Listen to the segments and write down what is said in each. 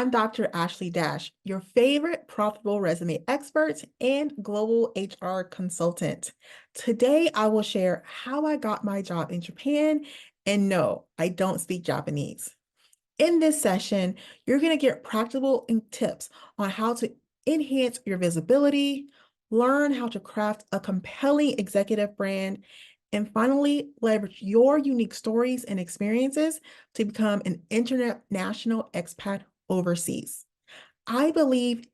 I'm Dr. Ashley Dash, your favorite profitable resume expert and global HR consultant. Today, I will share how I got my job in Japan. And no, I don't speak Japanese. In this session, you're going to get practical tips on how to enhance your visibility, learn how to craft a compelling executive brand, and finally, leverage your unique stories and experiences to become an international expat overseas. I believe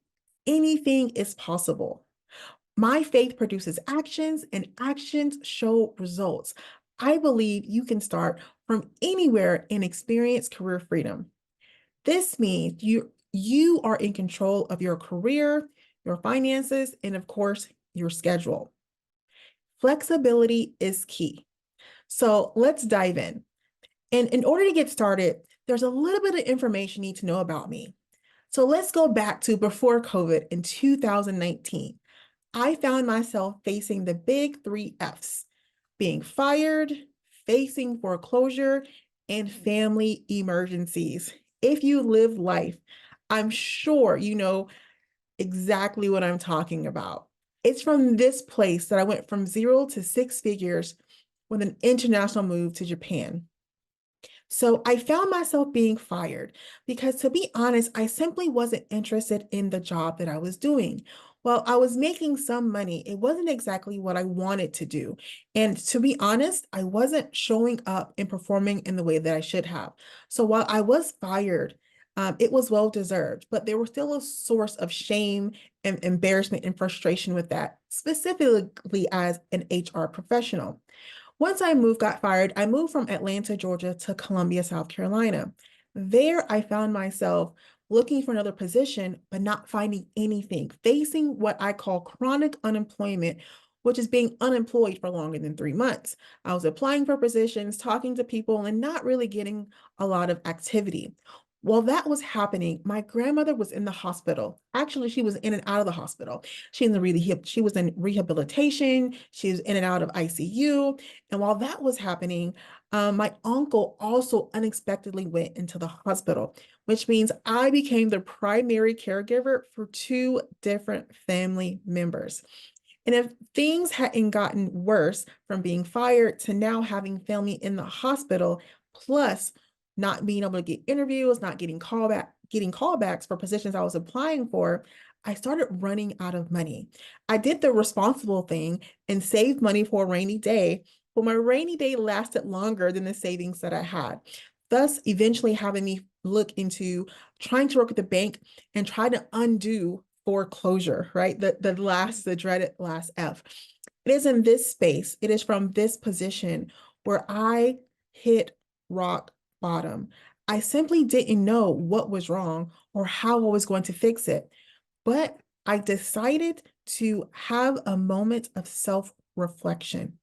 anything is possible. My faith produces actions, and actions show results. I believe you can start from anywhere and experience career freedom. This means you are in control of your career, your finances, and of course, your schedule. Flexibility is key. So let's dive in. And in order to get started, there's a little bit of information you need to know about me. So let's go back to before COVID in 2019. I found myself facing the big three F's: being fired, facing foreclosure, and family emergencies. If you live life, I'm sure you know exactly what I'm talking about. It's from this place that I went from 0 to 6 figures with an international move to Japan. So I found myself being fired because, to be honest, I simply wasn't interested in the job that I was doing. While I was making some money, it wasn't exactly what I wanted to do. And to be honest, I wasn't showing up and performing in the way that I should have. So while I was fired, it was well deserved, but there was still a source of shame and embarrassment and frustration with that, specifically as an HR professional. Once got fired, I moved from Atlanta, Georgia to Columbia, South Carolina. There, I found myself looking for another position, but not finding anything, facing what I call chronic unemployment, which is being unemployed for longer than 3 months. I was applying for positions, talking to people, and not really getting a lot of activity. While that was happening, my grandmother was in the hospital. Actually, she was in and out of the hospital. She was in rehabilitation. She was in and out of ICU. And while that was happening, my uncle also unexpectedly went into the hospital, which means I became the primary caregiver for two different family members. And if things hadn't gotten worse from being fired to now having family in the hospital, plus not being able to get interviews, not getting callbacks for positions I was applying for, I started running out of money. I did the responsible thing and saved money for a rainy day, but my rainy day lasted longer than the savings that I had, thus eventually having me look into trying to work at the bank and try to undo foreclosure, right? The dreaded last F. It is in this space, it is from this position where I hit rock bottom. I simply didn't know what was wrong or how I was going to fix it, but I decided to have a moment of self-reflection.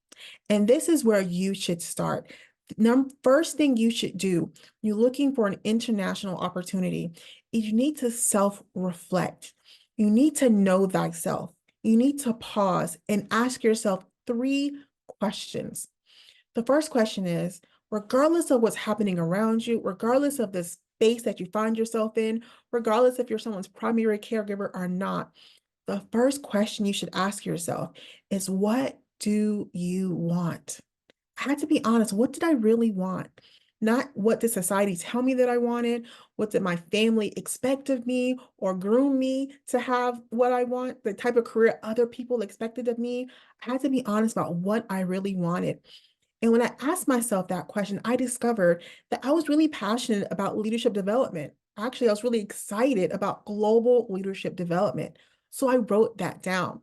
And this is where you should start. First thing you should do, you're looking for an international opportunity, is you need to self-reflect. You need to know thyself. You need to pause and ask yourself 3 questions. The first question is, regardless of what's happening around you, regardless of the space that you find yourself in, regardless if you're someone's primary caregiver or not, the first question you should ask yourself is, what do you want? I had to be honest, what did I really want? Not what did society tell me that I wanted? What did my family expect of me or groom me to have what I want, the type of career other people expected of me? I had to be honest about what I really wanted. And when I asked myself that question, I discovered that I was really passionate about leadership development. Actually, I was really excited about global leadership development. So I wrote that down.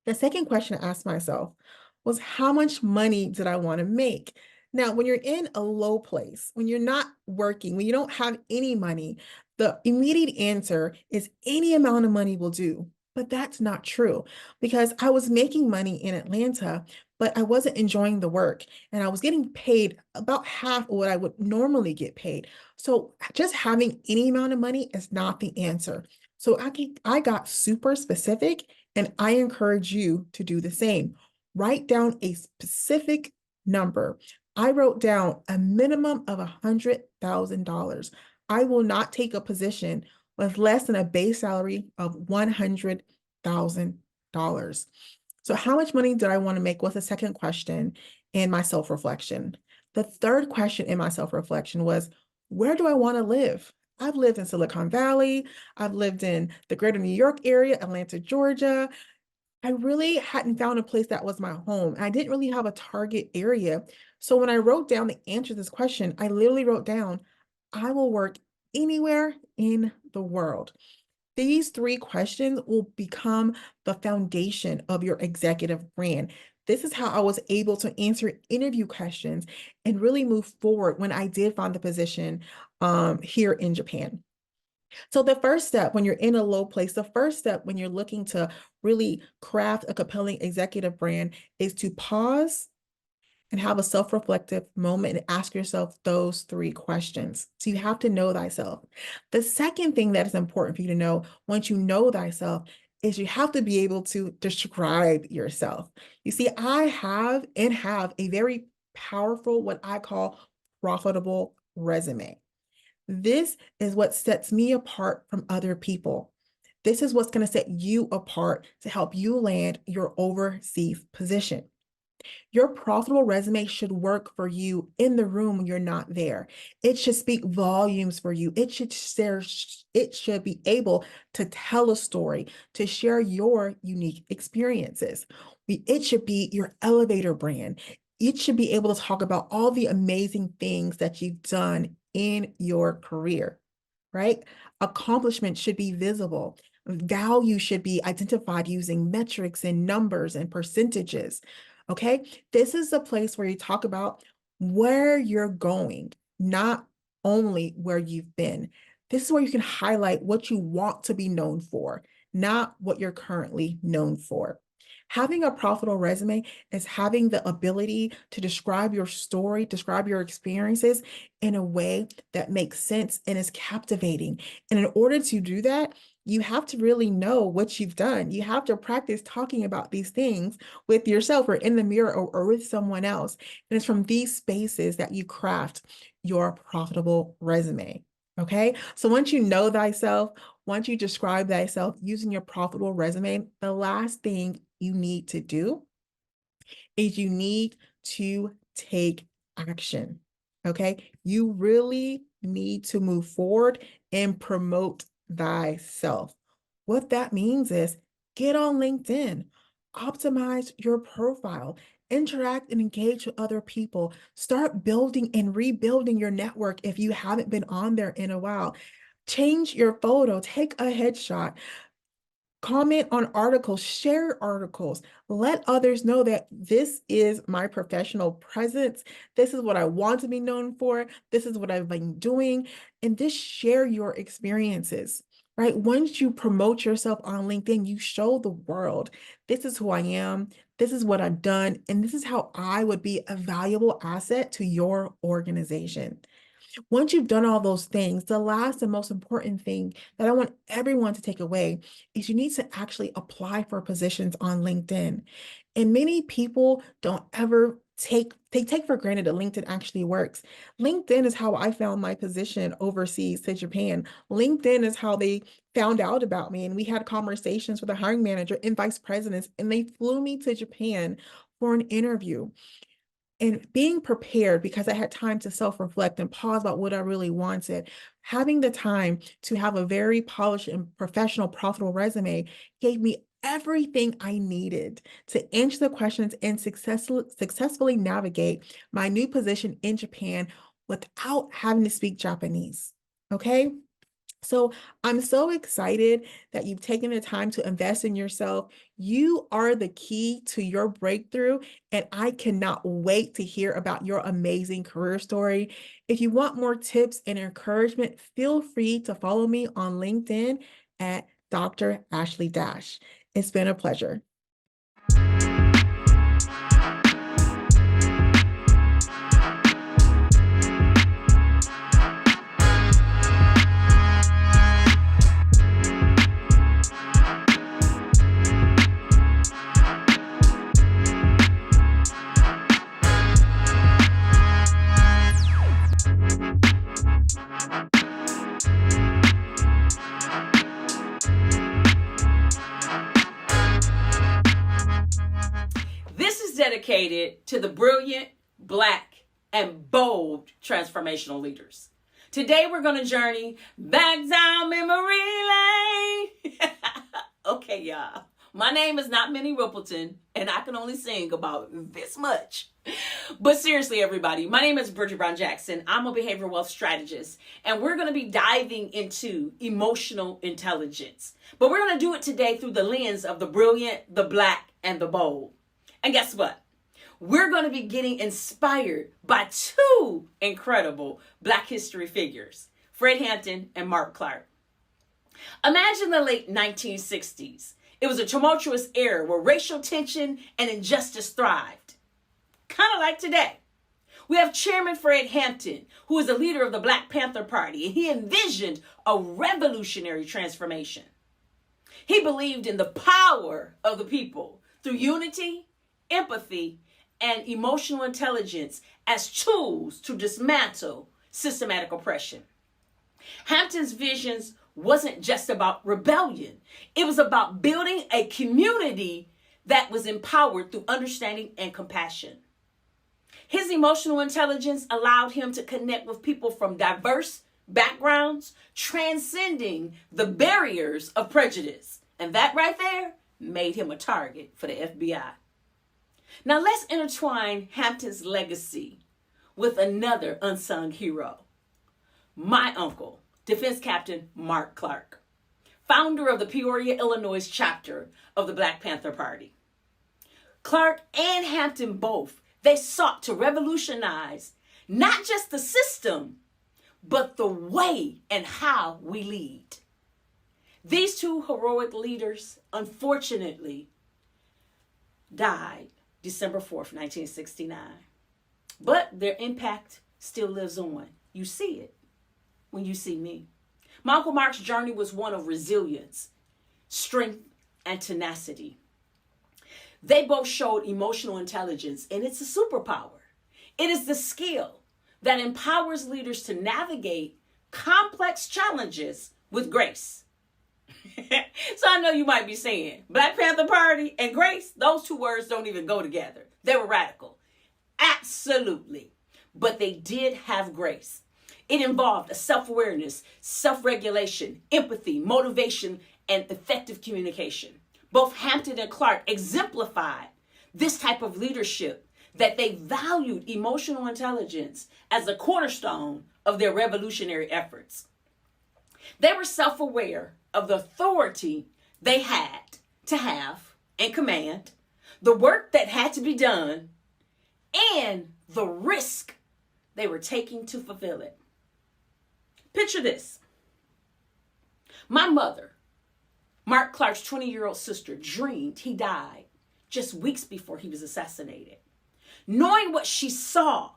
The second question I asked myself was, how much money did I want to make? Now, when you're in a low place, when you're not working, when you don't have any money, the immediate answer is any amount of money will do. But that's not true, because I was making money in Atlanta, but I wasn't enjoying the work, and I was getting paid about half of what I would normally get paid. So just having any amount of money is not the answer. So I got super specific, and I encourage you to do the same. Write down a specific number. I wrote down a minimum of $100,000. I will not take a position with less than a base salary of $100,000. So how much money did I want to make was the second question in my self-reflection. The third question in my self-reflection was, where do I want to live? I've lived in Silicon Valley. I've lived in the greater New York area, Atlanta, Georgia. I really hadn't found a place that was my home. I didn't really have a target area. So when I wrote down the answer to this question, I literally wrote down, I will work anywhere in the world. These three questions will become the foundation of your executive brand. This is how I was able to answer interview questions and really move forward when I did find the position here in Japan. So the first step when you're in a low place, the first step when you're looking to really craft a compelling executive brand is to pause and have a self-reflective moment and ask yourself those three questions. So you have to know thyself. The second thing that is important for you to know once you know thyself is you have to be able to describe yourself. You see, I have a very powerful, what I call profitable resume. This is what sets me apart from other people. This is what's going to set you apart to help you land your overseas position. Your profitable resume should work for you in the room when you're not there. It should speak volumes for you. It should be able to tell a story, to share your unique experiences. It should be your elevator brand. It should be able to talk about all the amazing things that you've done in your career, right? Accomplishments should be visible. Value should be identified using metrics and numbers and percentages. Okay, this is the place where you talk about where you're going, not only where you've been. This is where you can highlight what you want to be known for, not what you're currently known for. Having a profitable resume is having the ability to describe your story, describe your experiences in a way that makes sense and is captivating. And in order to do that, you have to really know what you've done. You have to practice talking about these things with yourself or in the mirror or with someone else. And it's from these spaces that you craft your profitable resume. Okay. So once you know thyself, once you describe thyself using your profitable resume, the last thing you need to do is you need to take action. Okay. You really need to move forward and promote thyself. What that means is get on LinkedIn, optimize your profile, interact and engage with other people, start building and rebuilding your network if you haven't been on there in a while. Change your photo, take a headshot, comment on articles, share articles, let others know that this is my professional presence. This is what I want to be known for. This is what I've been doing. And just share your experiences, right? Once you promote yourself on LinkedIn, you show the world, this is who I am. This is what I've done. And this is how I would be a valuable asset to your organization. Once you've done all those things, the last and most important thing that I want everyone to take away is you need to actually apply for positions on LinkedIn. And many people don't ever take for granted that LinkedIn actually works. LinkedIn is how I found my position overseas to Japan. LinkedIn is how they found out about me. And we had conversations with the hiring manager and vice presidents, and they flew me to Japan for an interview. And being prepared because I had time to self-reflect and pause about what I really wanted, having the time to have a very polished and professional, profitable resume gave me everything I needed to answer the questions and successfully navigate my new position in Japan without having to speak Japanese. Okay. So I'm so excited that you've taken the time to invest in yourself. You are the key to your breakthrough, and I cannot wait to hear about your amazing career story. If you want more tips and encouragement, feel free to follow me on LinkedIn at Dr. Ashley Dash. It's been a pleasure. dedicated to the brilliant, Black, and bold transformational leaders. Today, we're going to journey back down memory lane. Okay, y'all. My name is not Minnie Rippleton, and I can only sing about this much. But seriously, everybody, my name is Bridget Brown Jackson. I'm a behavioral wealth strategist, and we're going to be diving into emotional intelligence. But we're going to do it today through the lens of the brilliant, the Black, and the bold. And guess what? We're going to be getting inspired by two incredible Black history figures, Fred Hampton and Mark Clark. Imagine the late 1960s. It was a tumultuous era where racial tension and injustice thrived. Kind of like today. We have Chairman Fred Hampton, who is a leader of the Black Panther Party, and he envisioned a revolutionary transformation. He believed in the power of the people through unity, empathy, and emotional intelligence as tools to dismantle systematic oppression. Hampton's visions wasn't just about rebellion. It was about building a community that was empowered through understanding and compassion. His emotional intelligence allowed him to connect with people from diverse backgrounds, transcending the barriers of prejudice. And that right there made him a target for the FBI. Now let's intertwine Hampton's legacy with another unsung hero, my uncle, Defense Captain Mark Clark, founder of the Peoria, Illinois chapter of the Black Panther Party. Clark and Hampton both, they sought to revolutionize not just the system, but the way and how we lead. These two heroic leaders, unfortunately, died December 4th, 1969. But their impact still lives on. You see it when you see me. My Uncle Mark's journey was one of resilience, strength, and tenacity. They both showed emotional intelligence, and it's a superpower. It is the skill that empowers leaders to navigate complex challenges with grace. So I know you might be saying, Black Panther Party and grace, those two words don't even go together. They were radical. Absolutely. But they did have grace. It involved a self-awareness, self-regulation, empathy, motivation, and effective communication. Both Hampton and Clark exemplified this type of leadership, that they valued emotional intelligence as a cornerstone of their revolutionary efforts. They were self-aware of the authority they had to have and command, the work that had to be done, and the risk they were taking to fulfill it. Picture this. My mother, Mark Clark's 20-year-old sister, dreamed he died just weeks before he was assassinated. Knowing what she saw,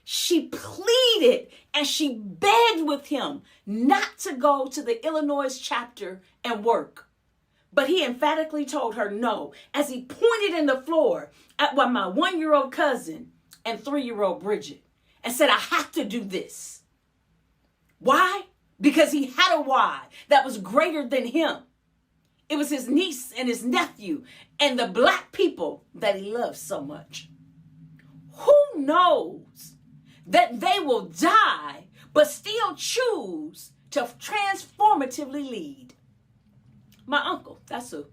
she pleaded and she begged with him not to go to the Illinois chapter and work. But he emphatically told her no, as he pointed in the floor at my 1-year-old cousin and 3-year-old Bridget and said, I have to do this. Why? Because he had a why that was greater than him. It was his niece and his nephew and the Black people that he loved so much. Who knows that they will die, but still choose to transformatively lead? My uncle, that's who.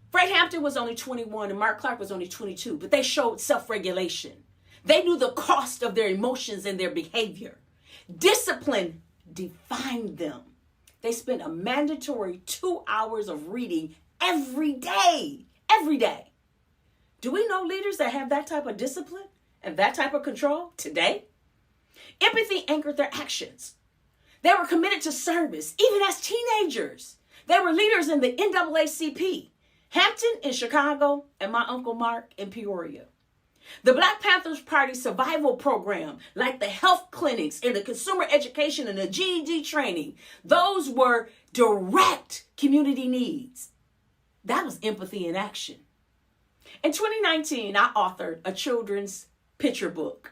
Fred Hampton was only 21 and Mark Clark was only 22, but they showed self-regulation. They knew the cost of their emotions and their behavior. Discipline defined them. They spent a mandatory 2 hours of reading every day. Every day. Do we know leaders that have that type of discipline and that type of control today? Empathy anchored their actions. They were committed to service, even as teenagers. They were leaders in the NAACP, Hampton in Chicago, and my Uncle Mark in Peoria. The Black Panthers Party survival program, like the health clinics and the consumer education and the GED training, those were direct community needs. That was empathy in action. In 2019, I authored a children's picture book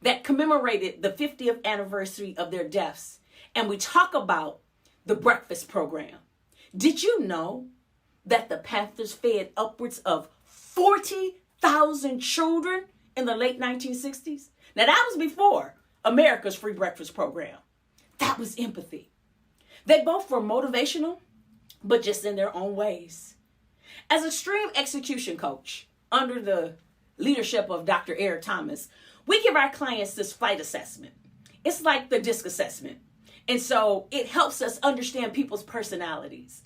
that commemorated the 50th anniversary of their deaths. And we talk about the breakfast program. Did you know that the Panthers fed upwards of 40 100,000 children in the late 1960s. Now, that was before America's free breakfast program. That was empathy. They both were motivational, but just in their own ways. As a stream execution coach, under the leadership of Dr. Eric Thomas, we give our clients this flight assessment. It's like the DISC assessment. And so it helps us understand people's personalities.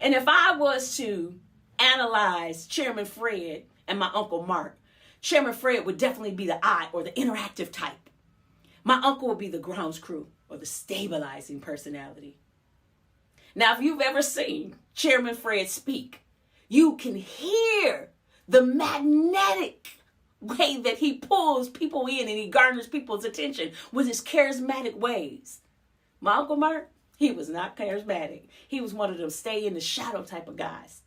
And if I was to analyze Chairman Fred and my Uncle Mark, Chairman Fred would definitely be the I, or the interactive type. My uncle would be the grounds crew, or the stabilizing personality. Now, if you've ever seen Chairman Fred speak, you can hear the magnetic way that he pulls people in and he garners people's attention with his charismatic ways. My Uncle Mark, he was not charismatic. He was one of them stay in the shadow type of guys.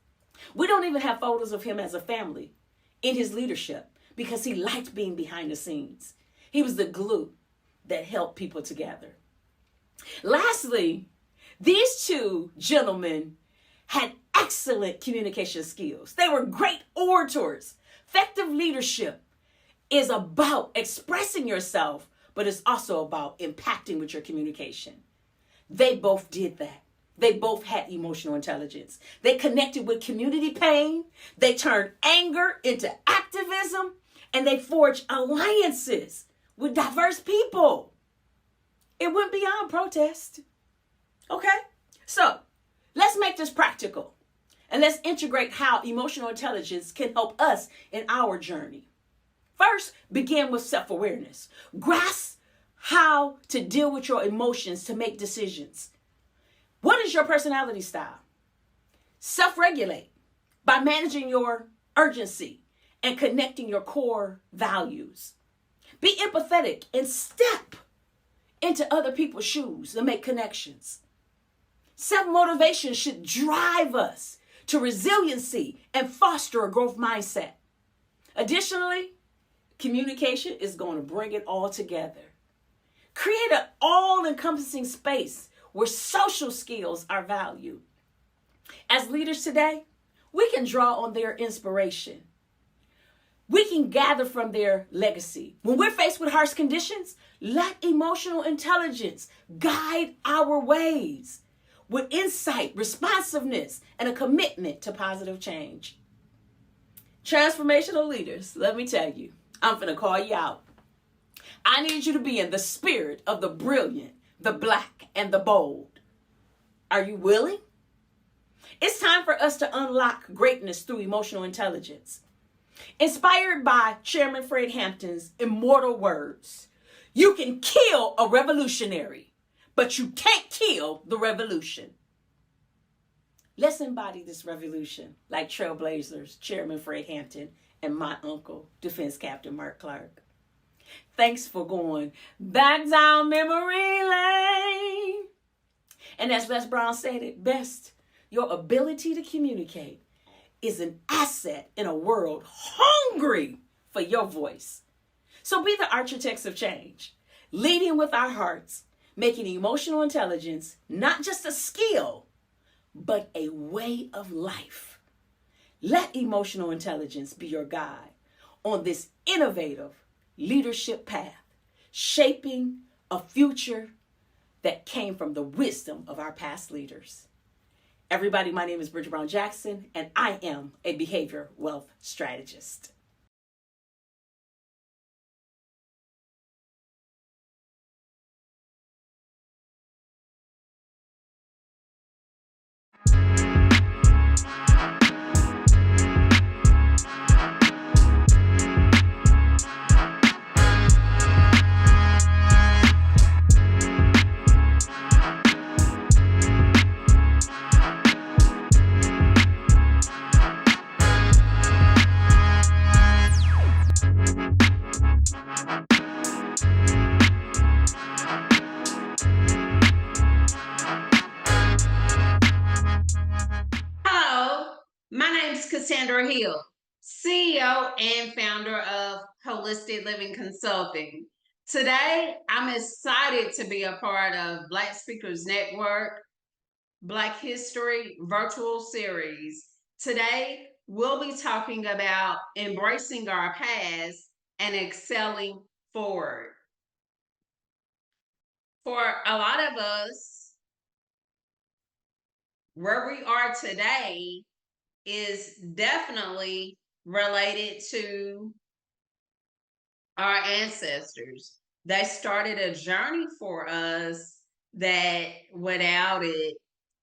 We don't even have photos of him as a family in his leadership because he liked being behind the scenes. He was the glue that helped people together. Lastly, these two gentlemen had excellent communication skills. They were great orators. Effective leadership is about expressing yourself, but it's also about impacting with your communication. They both did that. They both had emotional intelligence. They connected with community pain. They turned anger into activism, and they forged alliances with diverse people. It went beyond protest. Okay? So let's make this practical. And let's integrate how emotional intelligence can help us in our journey. First, begin with self-awareness. Grasp how to deal with your emotions to make decisions. What is your personality style? Self-regulate by managing your urgency and connecting your core values. Be empathetic and step into other people's shoes and make connections. Self-motivation should drive us to resiliency and foster a growth mindset. Additionally, communication is going to bring it all together. Create an all-encompassing space where social skills are valued. As leaders today, we can draw on their inspiration. We can gather from their legacy. When we're faced with harsh conditions, let emotional intelligence guide our ways with insight, responsiveness, and a commitment to positive change. Transformational leaders, let me tell you, I'm going to call you out. I need you to be in the spirit of the brilliant, the black, and the bold. Are you willing? It's time for us to unlock greatness through emotional intelligence. Inspired by Chairman Fred Hampton's immortal words, you can kill a revolutionary, but you can't kill the revolution. Let's embody this revolution like trailblazers, Chairman Fred Hampton, and my uncle, Defense Captain Mark Clark. Thanks for going back down memory lane. And as Les Brown said it best, your ability to communicate is an asset in a world hungry for your voice. So be the architects of change, leading with our hearts, making emotional intelligence not just a skill, but a way of life. Let emotional intelligence be your guide on this innovative leadership path, shaping a future that came from the wisdom of our past leaders. Everybody, my name is Bridget Brown Jackson, and I am a behavior wealth strategist. Hill, CEO and founder of Holistic Living Consulting. Today, I'm excited to be a part of Black Speakers Network Black History virtual series. Today, we'll be talking about embracing our past and excelling forward. For a lot of us, where we are today is definitely related to our ancestors. They started a journey for us that without it,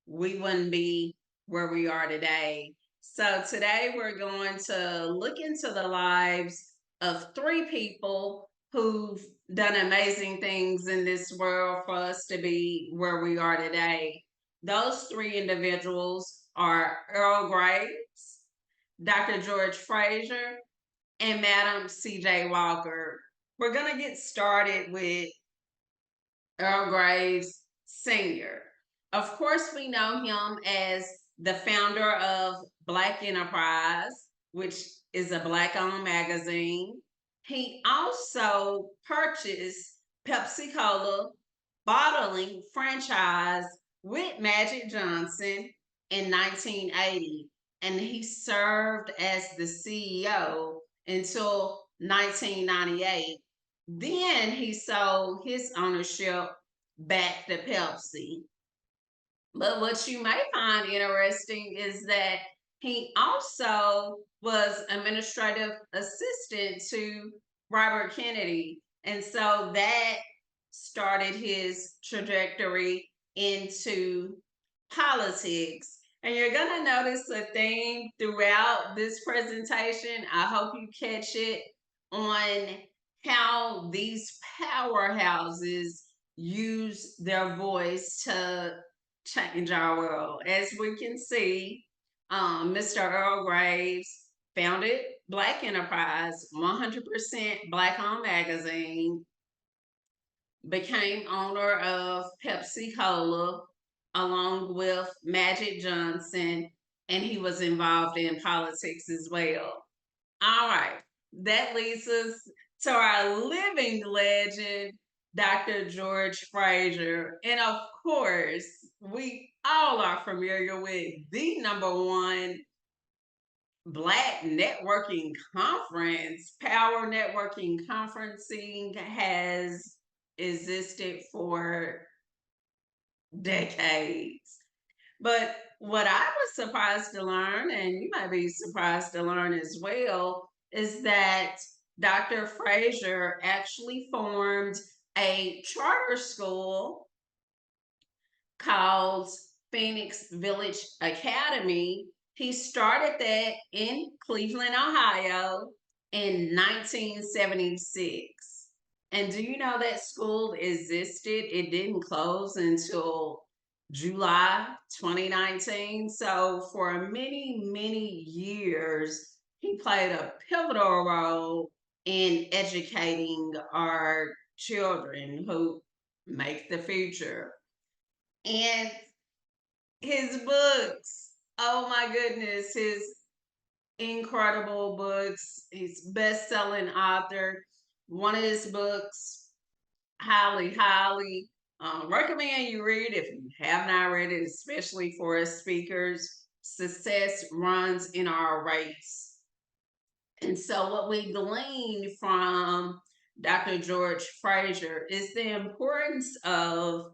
we wouldn't be where we are today. So today we're going to look into the lives of three people who've done amazing things in this world for us to be where we are today. Those three individuals are Earl Graves, Dr. George Fraser, and Madam C.J. Walker. We're going to get started with Earl Graves Sr. Of course, we know him as the founder of Black Enterprise, which is a Black owned magazine. He also purchased Pepsi Cola bottling franchise with Magic Johnson in 1980, and he served as the CEO until 1998. Then he sold his ownership back to Pepsi. But what you may find interesting is that he also was administrative assistant to Robert Kennedy. And so that started his trajectory into politics. And you're going to notice a theme throughout this presentation. I hope you catch it on how these powerhouses use their voice to change our world. As we can see, Mr. Earl Graves founded Black Enterprise, 100% Black owned magazine, became owner of Pepsi Cola along with Magic Johnson, and he was involved in politics as well. All right, that leads us to our living legend, Dr. George Fraser. And of course, we all are familiar with the number one Black networking conference. Power Networking Conferencing has existed for decades. But what I was surprised to learn, and you might be surprised to learn as well, is that Dr. Fraser actually formed a charter school called Phoenix Village Academy. He started that in Cleveland, Ohio in 1976. And do you know that school existed? It didn't close until July 2019. So for many, many years, he played a pivotal role in educating our children who make the future. And his books, oh my goodness, his incredible books. He's best-selling author. One of his books, highly recommend you read if you have not read it, especially for us speakers. Success Runs in Our Race. And so what we glean from Dr. George Fraser is the importance of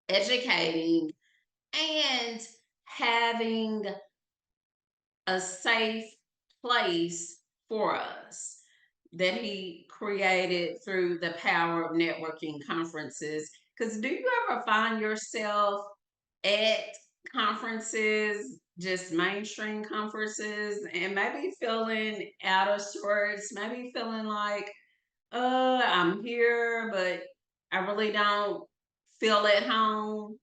educating and having a safe place for us that he created through the power of networking conferences. Because do you ever find yourself at conferences, just mainstream conferences, and maybe feeling out of sorts, maybe feeling like, I'm here, but I really don't feel at home?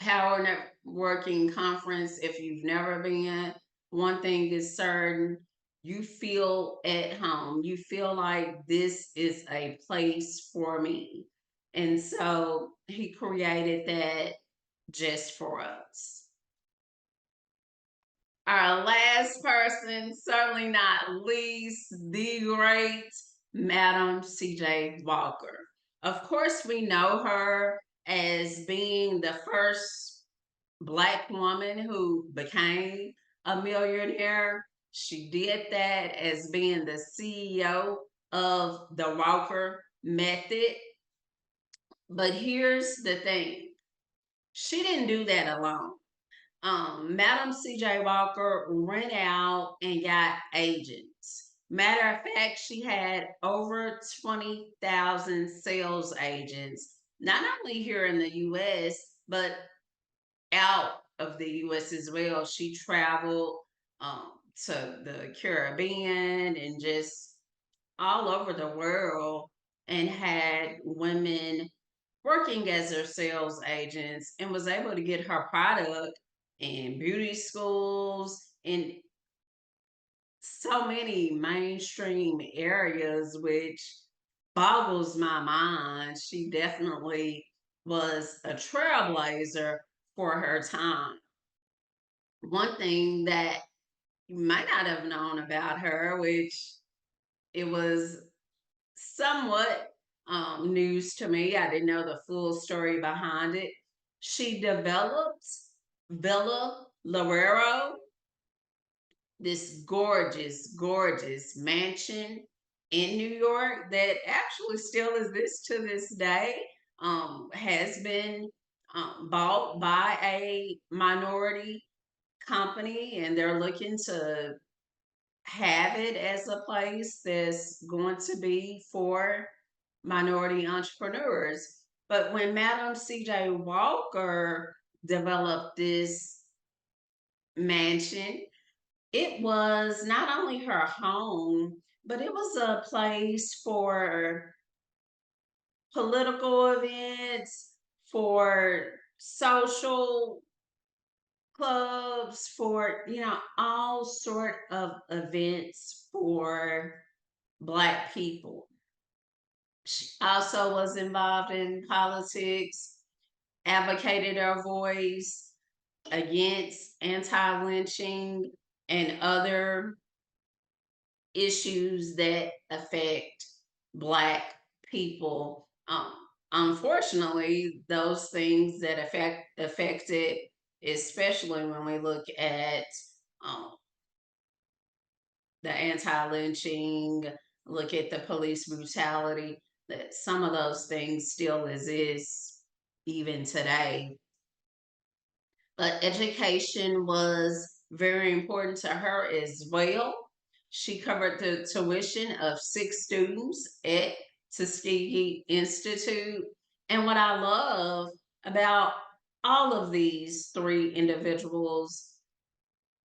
Power Networking Conference, if you've never been, one thing is certain, you feel at home. You feel like this is a place for me. And so he created that just for us. Our last person, certainly not least, the great Madam C.J. Walker. Of course, we know her as being the first Black woman who became a millionaire. She did that as being the CEO of the Walker Method. But here's the thing, she didn't do that alone. Madam C.J. Walker went out and got agents. Matter of fact, she had over 20,000 sales agents, not only here in the U.S., but out of the U.S. as well. She traveled to the Caribbean and just all over the world and had women working as her sales agents and was able to get her product in beauty schools in so many mainstream areas, which boggles my mind. She definitely was a trailblazer for her time. One thing that you might not have known about her, which it was somewhat news to me. I didn't know the full story behind it. She developed Villa Lorero, this gorgeous, gorgeous mansion in New York that actually still exists to this day. Has been bought by a minority company, and they're looking to have it as a place that's going to be for minority entrepreneurs. But when Madam C.J. Walker developed this mansion, it was not only her home, but it was a place for political events, for social clubs, for all sort of events for Black people. She also was involved in politics, advocated her voice against anti-lynching and other issues that affect Black people. Unfortunately, those things that affected, especially when we look at um, the anti-lynching, look at the police brutality, that some of those things still exist even today. But education was very important to her as well. She covered the tuition of 6 students at Tuskegee Institute. And what I love about all of these 3 individuals,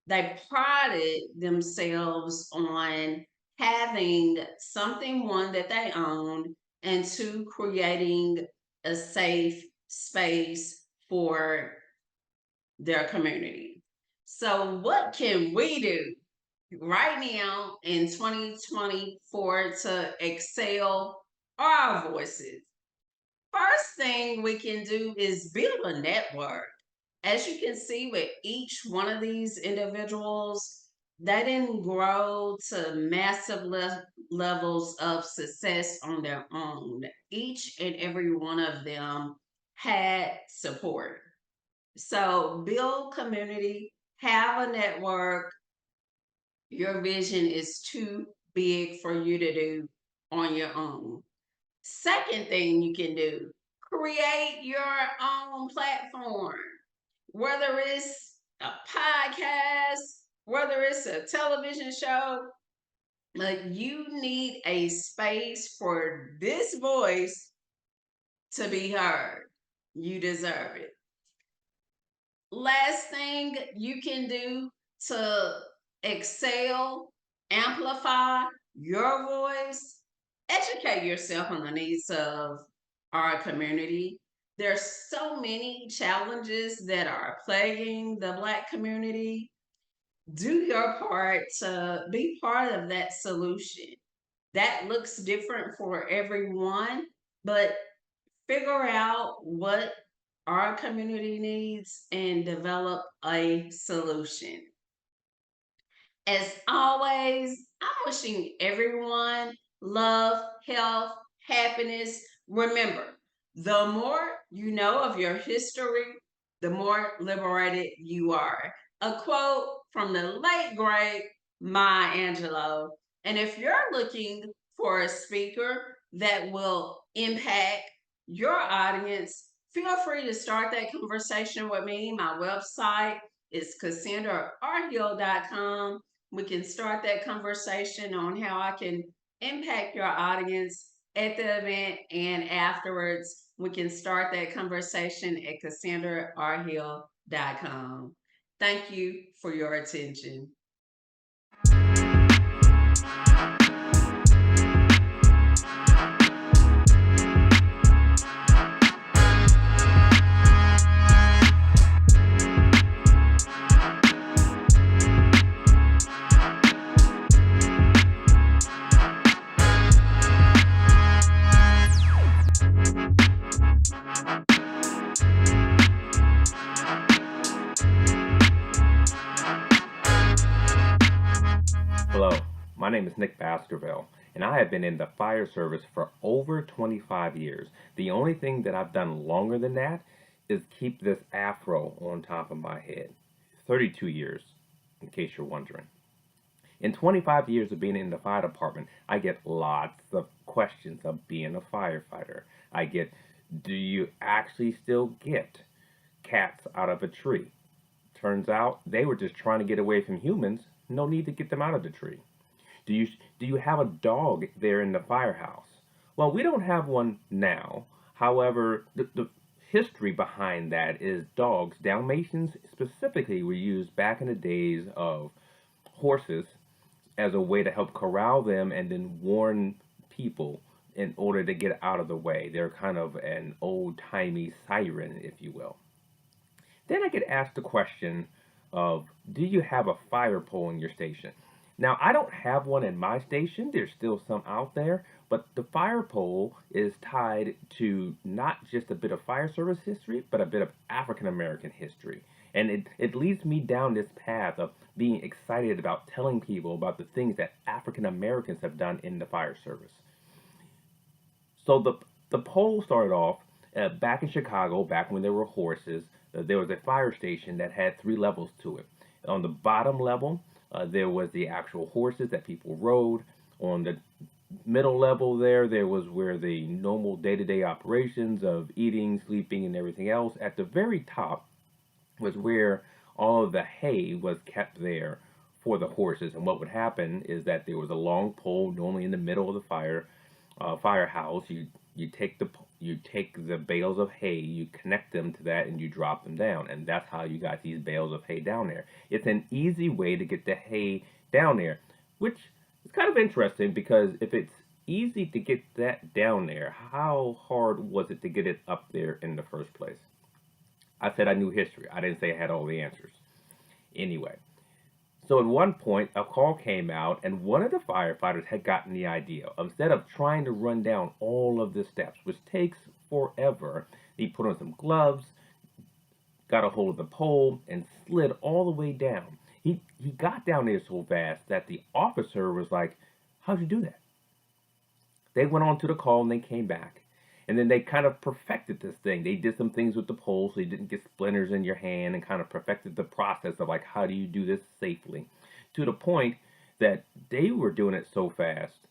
they prided themselves on having something, one, that they owned, and 2, creating a safe space for their community. So, what can we do right now in 2024 to excel our voices? First thing we can do is build a network. As you can see with each one of these individuals, they didn't grow to massive levels of success on their own. Each and every one of them had support. So build community, have a network. Your vision is too big for you to do on your own. Second thing you can do, create your own platform, whether it's a podcast, whether it's a television show. Like, you need a space for this voice to be heard. You deserve it. Last thing you can do to excel, amplify your voice, educate yourself on the needs of our community. There's so many challenges that are plaguing the Black community. Do your part to be part of that solution. That looks different for everyone, but figure out what our community needs and develop a solution. As always, I'm wishing everyone love, health, happiness. Remember, the more you know of your history, the more liberated you are. a quote from the late great Maya Angelou. And if you're looking for a speaker that will impact your audience, feel free to start that conversation with me. My website is CassandraRhill.com. We can start that conversation on how I can impact your audience at the event, and afterwards we can start that conversation at CassandraRhill.com. Thank you for your attention. Hello, my name is Nick Baskerville, and I have been in the fire service for over 25 years. The only thing that I've done longer than that is keep this afro on top of my head. 32 years, in case you're wondering. In 25 years of being in the fire department, I get lots of questions of being a firefighter. I get, do you actually still get cats out of a tree? Turns out they were just trying to get away from humans. No need to get them out of the tree. Do you have a dog there in the firehouse? Well, we don't have one now. However, the history behind that is dogs, Dalmatians specifically, were used back in the days of horses as a way to help corral them and then warn people in order to get out of the way. They're kind of an old-timey siren, if you will. Then I get asked the question of, do you have a fire pole in your station? Now, I don't have one in my station. There's still some out there, but the fire pole is tied to not just a bit of fire service history, but a bit of African American history. And it leads me down this path of being excited about telling people about the things that African Americans have done in the fire service. So the pole started off back in Chicago, back when there were horses. There was a fire station that had 3 levels to it. On the bottom level, there was the actual horses that people rode. On the middle level there was where the normal day-to-day operations of eating, sleeping, and everything else. At the very top was where all of the hay was kept there for the horses. And what would happen is that there was a long pole, normally in the middle of the firehouse. You take the bales of hay, you connect them to that, and you drop them down, and that's how you got these bales of hay down there. It's an easy way to get the hay down there, which is kind of interesting, because if it's easy to get that down there, how hard was it to get it up there in the first place? I said I knew history. I didn't say I had all the answers. Anyway, so at one point, a call came out, and one of the firefighters had gotten the idea. Instead of trying to run down all of the steps, which takes forever, he put on some gloves, got a hold of the pole, and slid all the way down. He got down there so fast that the officer was like, "How'd you do that?" They went on to the call, and they came back. And then they kind of perfected this thing. They did some things with the pole so you didn't get splinters in your hand, and kind of perfected the process of like, how do you do this safely? To the point that they were doing it so fast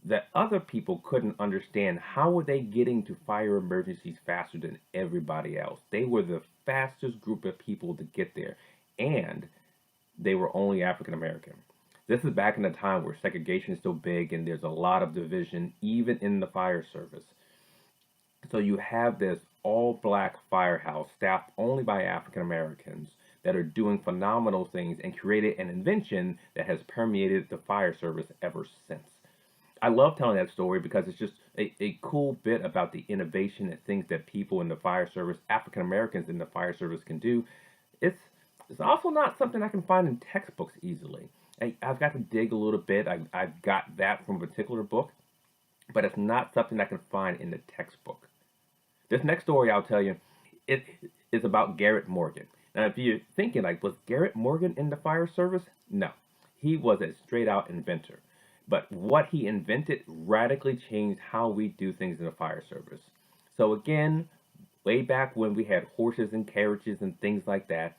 that other people couldn't understand how were they getting to fire emergencies faster than everybody else. They were the fastest group of people to get there, and they were only African American. This is back in the time where segregation is still big, and there's a lot of division even in the fire service. So you have this all-black firehouse staffed only by African Americans that are doing phenomenal things and created an invention that has permeated the fire service ever since. I love telling that story because it's just a cool bit about the innovation and things that people in the fire service, African Americans in the fire service, can do. It's also not something I can find in textbooks easily. I've got to dig a little bit. I've got that from a particular book, but it's not something I can find in the textbook. This next story I'll tell you, it is about Garrett Morgan. Now, if you're thinking, like, was Garrett Morgan in the fire service? No. He was a straight-out inventor. But what he invented radically changed how we do things in the fire service. So again, way back when we had horses and carriages and things like that,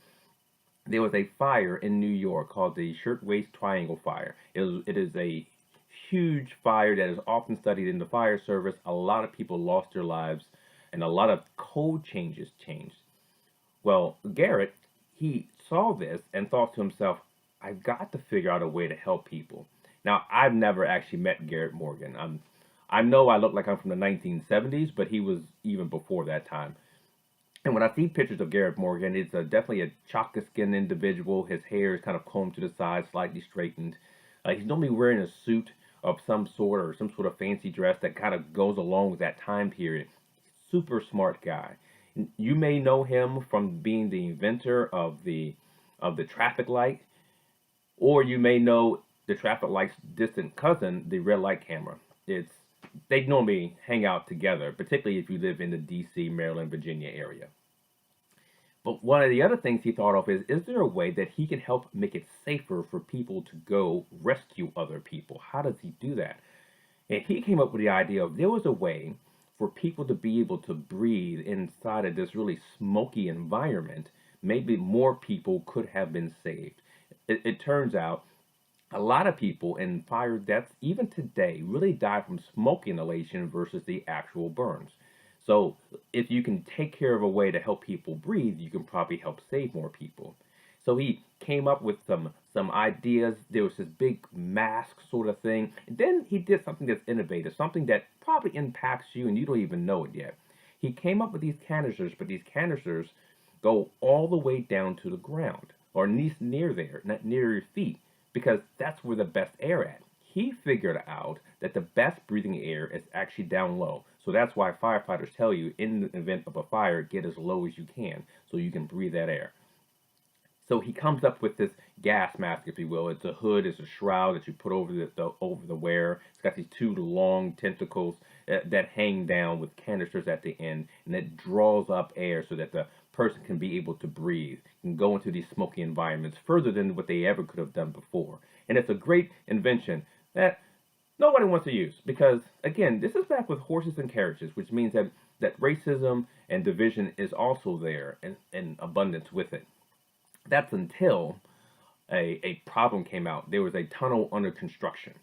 there was a fire in New York called the Shirtwaist Triangle Fire. It is a huge fire that is often studied in the fire service. A lot of people lost their lives, and a lot of code changes changed. Well, Garrett, he saw this and thought to himself, I've got to figure out a way to help people. Now, I've never actually met Garrett Morgan. I know I look like I'm from the 1970s, but he was even before that time. And when I see pictures of Garrett Morgan, it's definitely a chocolate-skinned individual. His hair is kind of combed to the side, slightly straightened. He's normally wearing a suit of some sort or some sort of fancy dress that kind of goes along with that time period. Super smart guy. You may know him from being the inventor of the traffic light, or you may know the traffic light's distant cousin, the red light camera. They normally hang out together, particularly if you live in the D.C., Maryland, Virginia area. But one of the other things he thought of is there a way that he can help make it safer for people to go rescue other people? How does he do that? And he came up with the idea of there was a way for people to be able to breathe inside of this really smoky environment. Maybe more people could have been saved. It turns out a lot of people in fire deaths, even today, really die from smoke inhalation versus the actual burns. So if you can take care of a way to help people breathe, you can probably help save more people. So he came up with some ideas. There was this big mask sort of thing. And then he did something that's innovative, something that probably impacts you and you don't even know it yet. He came up with these canisters, but these canisters go all the way down to the ground, or at least near there, not near your feet, because that's where the best air at. He figured out that the best breathing air is actually down low. So that's why firefighters tell you in the event of a fire, get as low as you can so you can breathe that air. So he comes up with this gas mask, if you will. It's a hood, it's a shroud that you put over the wearer. It's got these two long tentacles that hang down with canisters at the end, and it draws up air so that the person can be able to breathe and go into these smoky environments further than what they ever could have done before. And it's a great invention that nobody wants to use because, again, this is back with horses and carriages, which means that racism and division is also there in abundance with it. That's until a problem came out. There was a tunnel under construction.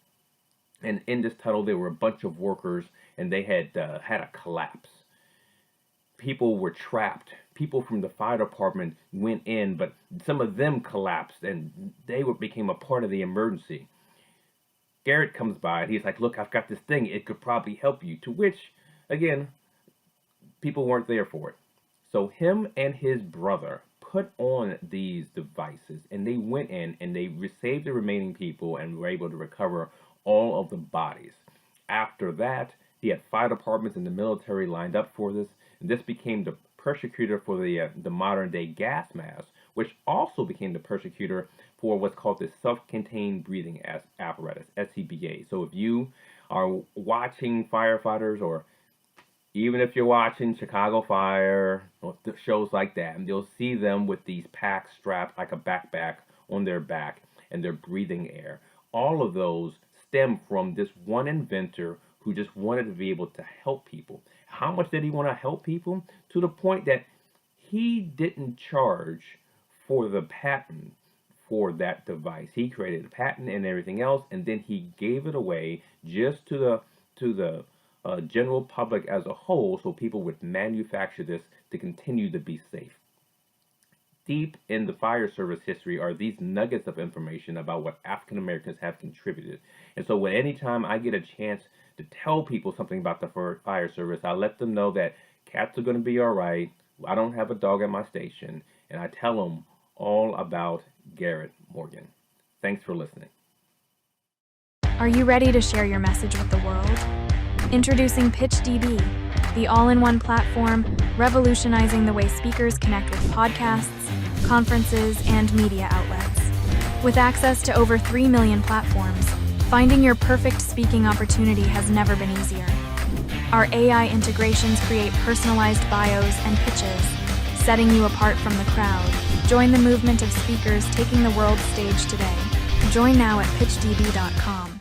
And in this tunnel, there were a bunch of workers, and they had had a collapse. People were trapped. People from the fire department went in, but some of them collapsed, and they became a part of the emergency. Garrett comes by, and he's like, look, I've got this thing. It could probably help you. To which, again, people weren't there for it. So him and his brother put on these devices, and they went in, and they saved the remaining people and were able to recover all of the bodies. After that, he had fire departments and the military lined up for this, and this became the persecutor for the modern day gas mask, which also became the persecutor for what's called the self-contained breathing apparatus, SCBA. So if you are watching firefighters, or even if you're watching Chicago Fire or shows like that, and you'll see them with these packs strapped like a backpack on their back, and they're breathing air. All of those stem from this one inventor who just wanted to be able to help people. How much did he want to help people? To the point that he didn't charge for the patent for that device. He created a patent and everything else, and then he gave it away just to the general public as a whole, so people would manufacture this to continue to be safe. Deep in the fire service history are these nuggets of information about what African Americans have contributed. And so anytime I get a chance to tell people something about the fire service, I let them know that cats are going to be all right. I don't have a dog at my station. And I tell them all about Garrett Morgan. Thanks for listening. Are you ready to share your message with the world? Introducing PitchDB, the all-in-one platform revolutionizing the way speakers connect with podcasts, conferences, and media outlets. With access to over 3 million platforms, finding your perfect speaking opportunity has never been easier. Our AI integrations create personalized bios and pitches, setting you apart from the crowd. Join the movement of speakers taking the world stage today. Join now at pitchdb.com.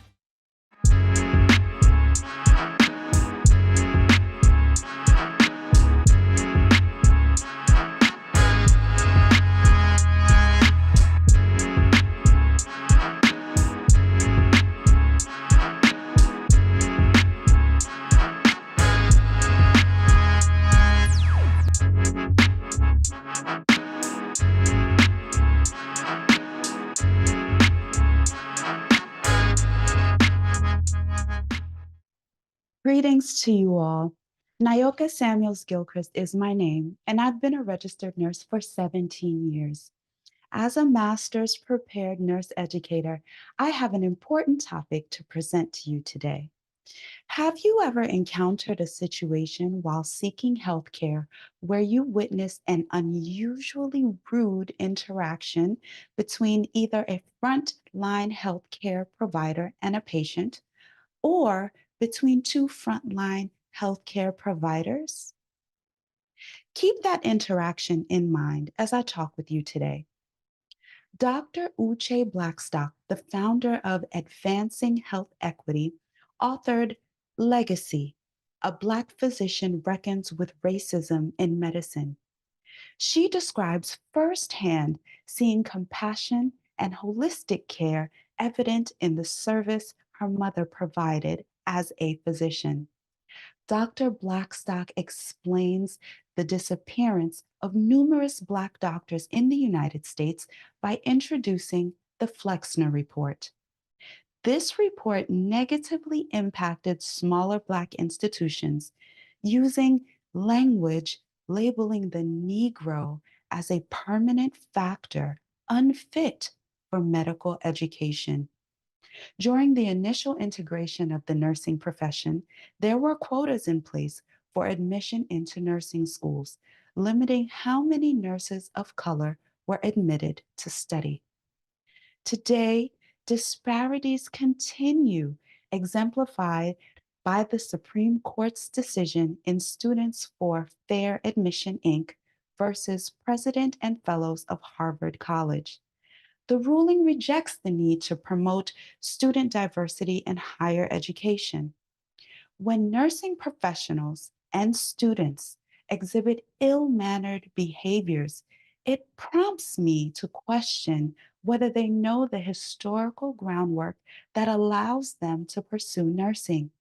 Greetings to you all. Nyoka Samuels Gilchrist is my name, and I've been a registered nurse for 17 years. As a master's prepared nurse educator, I have an important topic to present to you today. Have you ever encountered a situation while seeking healthcare where you witnessed an unusually rude interaction between either a frontline healthcare provider and a patient, or between two frontline healthcare providers? Keep that interaction in mind as I talk with you today. Dr. Uche Blackstock, the founder of Advancing Health Equity, authored Legacy: A Black Physician Reckons with Racism in Medicine. She describes firsthand seeing compassion and holistic care evident in the service her mother provided as a physician. Dr. Blackstock explains the disappearance of numerous Black doctors in the United States by introducing the Flexner Report. This report negatively impacted smaller Black institutions using language labeling the Negro as a permanent factor unfit for medical education. During the initial integration of the nursing profession, there were quotas in place for admission into nursing schools, limiting how many nurses of color were admitted to study. Today, disparities continue, exemplified by the Supreme Court's decision in Students for Fair Admission, Inc. versus President and Fellows of Harvard College. The ruling rejects the need to promote student diversity in higher education. When nursing professionals and students exhibit ill-mannered behaviors, it prompts me to question whether they know the historical groundwork that allows them to pursue nursing.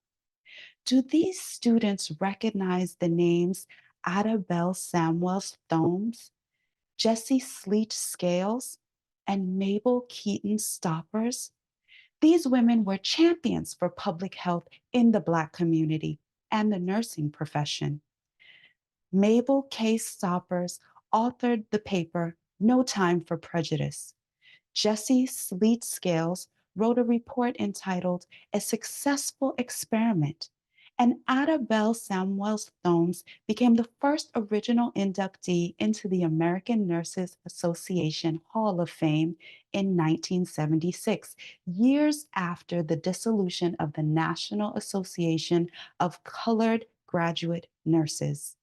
Do these students recognize the names Ada Bell Samuels Thomes, Jessie Sleet Scales, and Mabel Keaton Stoppers? These women were champions for public health in the Black community and the nursing profession. Mabel K. Stoppers authored the paper No Time for Prejudice. Jessie Sleet Scales wrote a report entitled A Successful Experiment, and Ada Bell Samuels Thomes became the first original inductee into the American Nurses Association Hall of Fame in 1976, years after the dissolution of the National Association of Colored Graduate Nurses.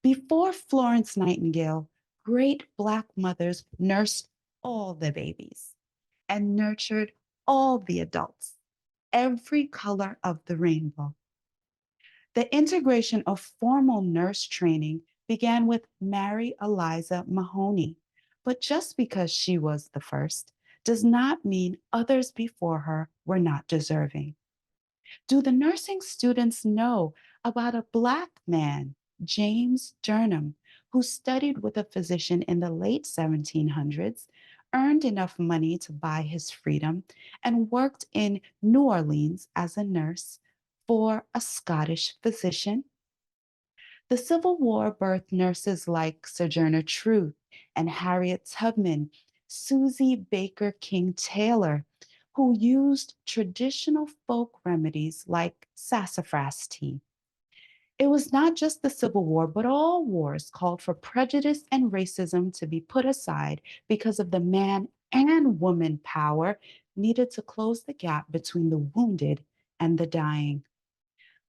Before Florence Nightingale, great Black mothers nursed all the babies and nurtured all the adults, every color of the rainbow. The integration of formal nurse training began with Mary Eliza Mahoney, but just because she was the first does not mean others before her were not deserving. Do the nursing students know about a Black man, James Durham, who studied with a physician in the late 1700s, earned enough money to buy his freedom, and worked in New Orleans as a nurse for a Scottish physician? The Civil War birthed nurses like Sojourner Truth and Harriet Tubman, Susie Baker King Taylor, who used traditional folk remedies like sassafras tea. It was not just the Civil War, but all wars called for prejudice and racism to be put aside because of the man and woman power needed to close the gap between the wounded and the dying.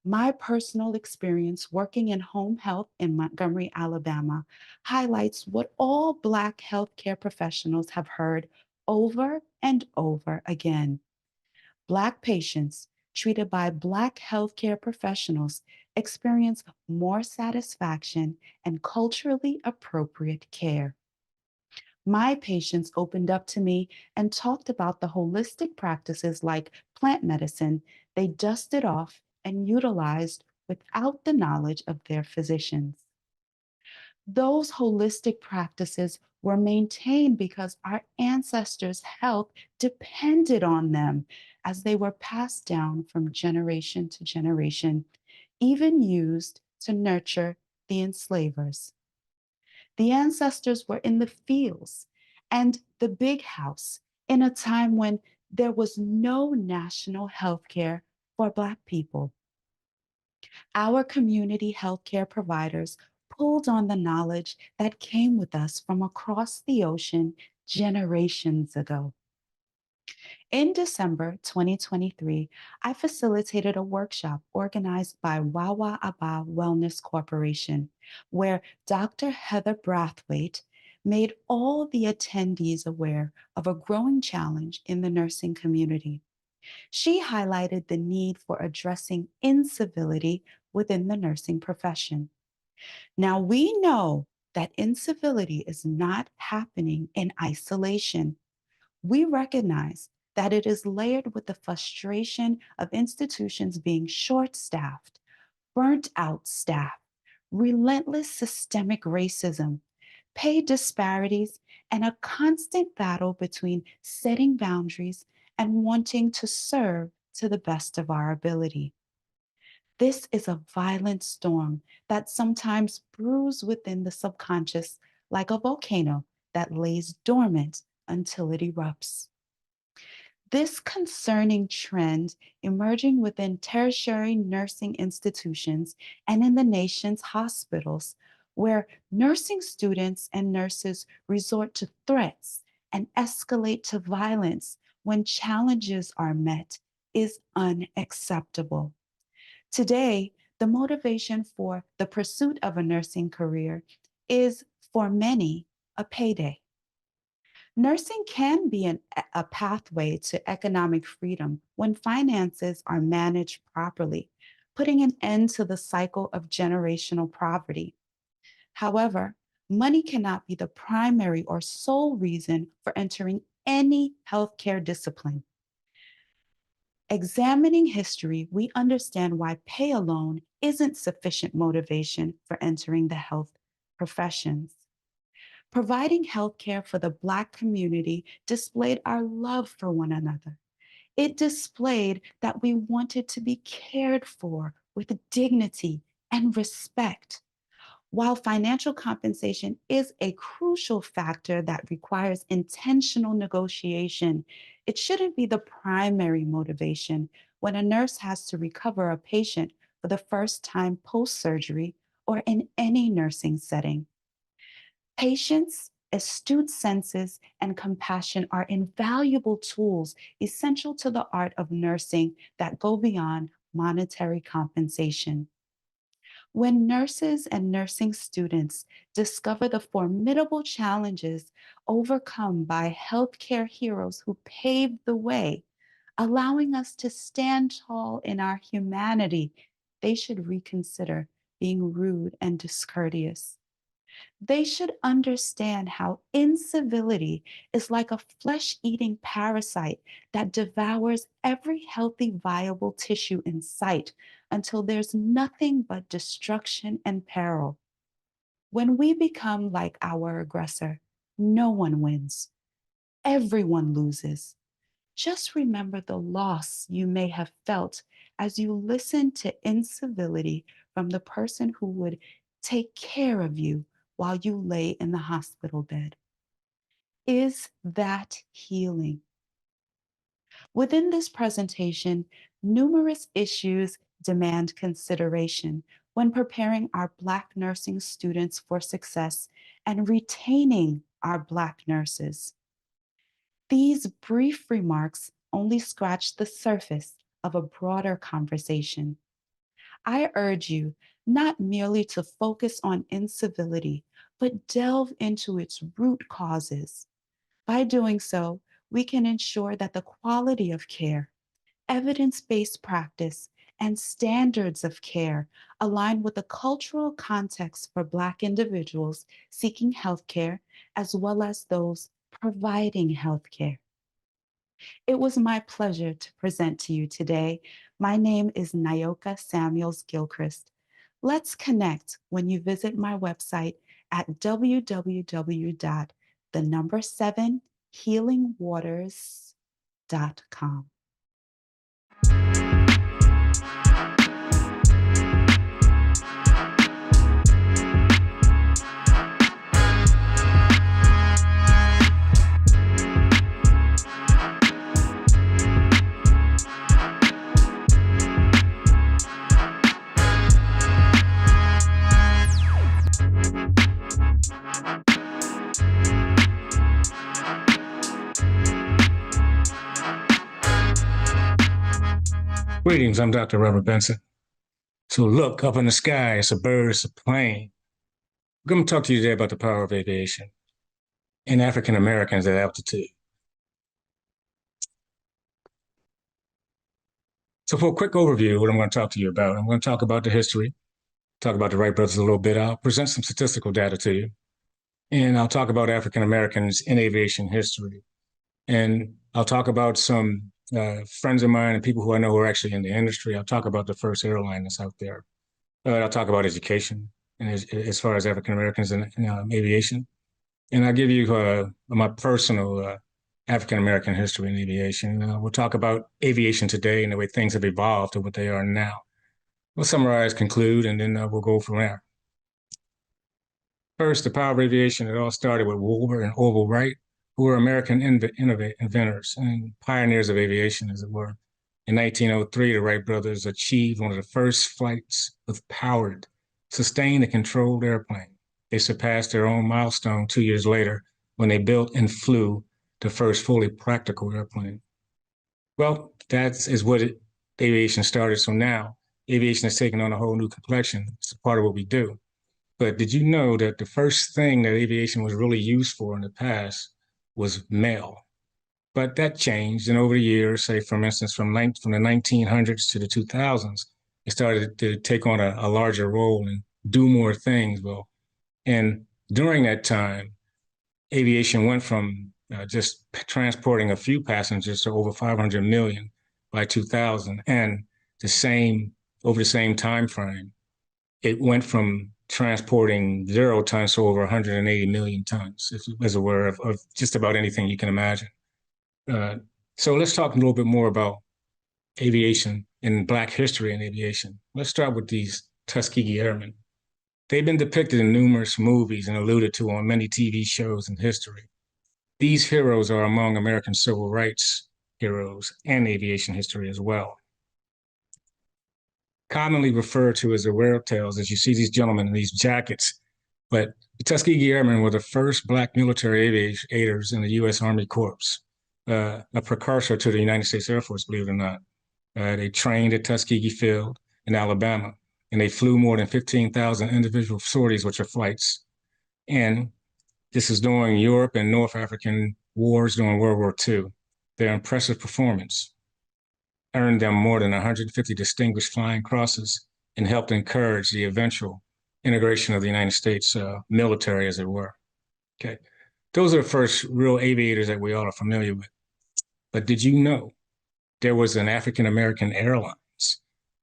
My personal experience working in home health in Montgomery, Alabama, highlights what all Black healthcare professionals have heard over and over again. Black patients treated by Black healthcare professionals experience more satisfaction and culturally appropriate care. My patients opened up to me and talked about the holistic practices like plant medicine they dusted off and utilized without the knowledge of their physicians. Those holistic practices were maintained because our ancestors' health depended on them as they were passed down from generation to generation, even used to nurture the enslavers. The ancestors were in the fields and the big house in a time when there was no national health care for Black people. Our community healthcare providers pulled on the knowledge that came with us from across the ocean generations ago. In December 2023, I facilitated a workshop organized by Wawa Aba Wellness Corporation, where Dr. Heather Brathwaite made all the attendees aware of a growing challenge in the nursing community. She highlighted the need for addressing incivility within the nursing profession. Now, we know that incivility is not happening in isolation. We recognize that it is layered with the frustration of institutions being short-staffed, burnt out staff, relentless systemic racism, pay disparities, and a constant battle between setting boundaries and wanting to serve to the best of our ability. This is a violent storm that sometimes brews within the subconscious like a volcano that lays dormant until it erupts. This concerning trend emerging within tertiary nursing institutions and in the nation's hospitals, where nursing students and nurses resort to threats and escalate to violence when challenges are met, is unacceptable. Today, the motivation for the pursuit of a nursing career is, for many, a payday. Nursing can be a pathway to economic freedom when finances are managed properly, putting an end to the cycle of generational poverty. However, money cannot be the primary or sole reason for entering any healthcare discipline. Examining history, we understand why pay alone isn't sufficient motivation for entering the health professions. Providing healthcare for the Black community displayed our love for one another. It displayed that we wanted to be cared for with dignity and respect. While financial compensation is a crucial factor that requires intentional negotiation, it shouldn't be the primary motivation when a nurse has to recover a patient for the first time post-surgery or in any nursing setting. Patience, astute senses, and compassion are invaluable tools essential to the art of nursing that go beyond monetary compensation. When nurses and nursing students discover the formidable challenges overcome by healthcare heroes who paved the way, allowing us to stand tall in our humanity, they should reconsider being rude and discourteous. They should understand how incivility is like a flesh-eating parasite that devours every healthy, viable tissue in sight until there's nothing but destruction and peril. When we become like our aggressor, no one wins. Everyone loses. Just remember the loss you may have felt as you listened to incivility from the person who would take care of you while you lay in the hospital bed. Is that healing? Within this presentation, numerous issues demand consideration when preparing our Black nursing students for success and retaining our Black nurses. These brief remarks only scratch the surface of a broader conversation. I urge you not merely to focus on incivility, but delve into its root causes. By doing so, we can ensure that the quality of care, evidence-based practice, and standards of care align with the cultural context for Black individuals seeking healthcare, as well as those providing healthcare. It was my pleasure to present to you today. My name is Nyoka Samuels Gilchrist. Let's connect when you visit my website at www.nyokasamuelsgilchrist.com. the number 7, healingwaters.com. Greetings, I'm Dr. Robert Benson. So look, up in the sky, it's a bird, it's a plane. I'm going to talk to you today about the power of aviation and African Americans at altitude. So for a quick overview, what I'm going to talk to you about, I'm going to talk about the history, talk about the Wright brothers a little bit. I'll present some statistical data to you, and I'll talk about African Americans in aviation history. And I'll talk about some friends of mine and people who I know who are actually in the industry. I'll talk about the first airline that's out there. I'll talk about education and as far as African Americans in aviation. And I'll give you my personal African American history in aviation. We'll talk about aviation today and the way things have evolved to what they are now. We'll summarize, conclude, and then we'll go from there. First, the power of aviation. It all started with Wilbur and Orville Wright, who were American inventors and pioneers of aviation, as it were. In 1903, the Wright brothers achieved one of the first flights with powered, sustained, and controlled airplane. They surpassed their own milestone 2 years later when they built and flew the first fully practical airplane. Well, that is what aviation started. So now aviation has taken on a whole new complexion. It's a part of what we do. But did you know that the first thing that aviation was really used for in the past was mail? But that changed, and over the years, say, for instance, from the 1900s to the 2000s, it started to take on a larger role and do more things. Well, and during that time, aviation went from just transporting a few passengers to over 500 million by 2000, and over the same time frame, it went from transporting 0 tons to over 180 million tons, as it were, of just about anything you can imagine. So let's talk a little bit more about aviation and Black history in aviation. Let's start with these Tuskegee Airmen. They've been depicted in numerous movies and alluded to on many TV shows in history. These heroes are among American civil rights heroes and aviation history as well. Commonly referred to as the Railtails, as you see these gentlemen in these jackets, but the Tuskegee Airmen were the first Black military aviators in the U.S. Army Corps. A precursor to the United States Air Force, believe it or not. They trained at Tuskegee Field in Alabama, and they flew more than 15,000 individual sorties, which are flights. And this is during Europe and North African wars during World War II. Their impressive performance earned them more than 150 distinguished flying crosses and helped encourage the eventual integration of the United States military, as it were. Okay, those are the first real aviators that we all are familiar with. But did you know there was an African-American Airlines?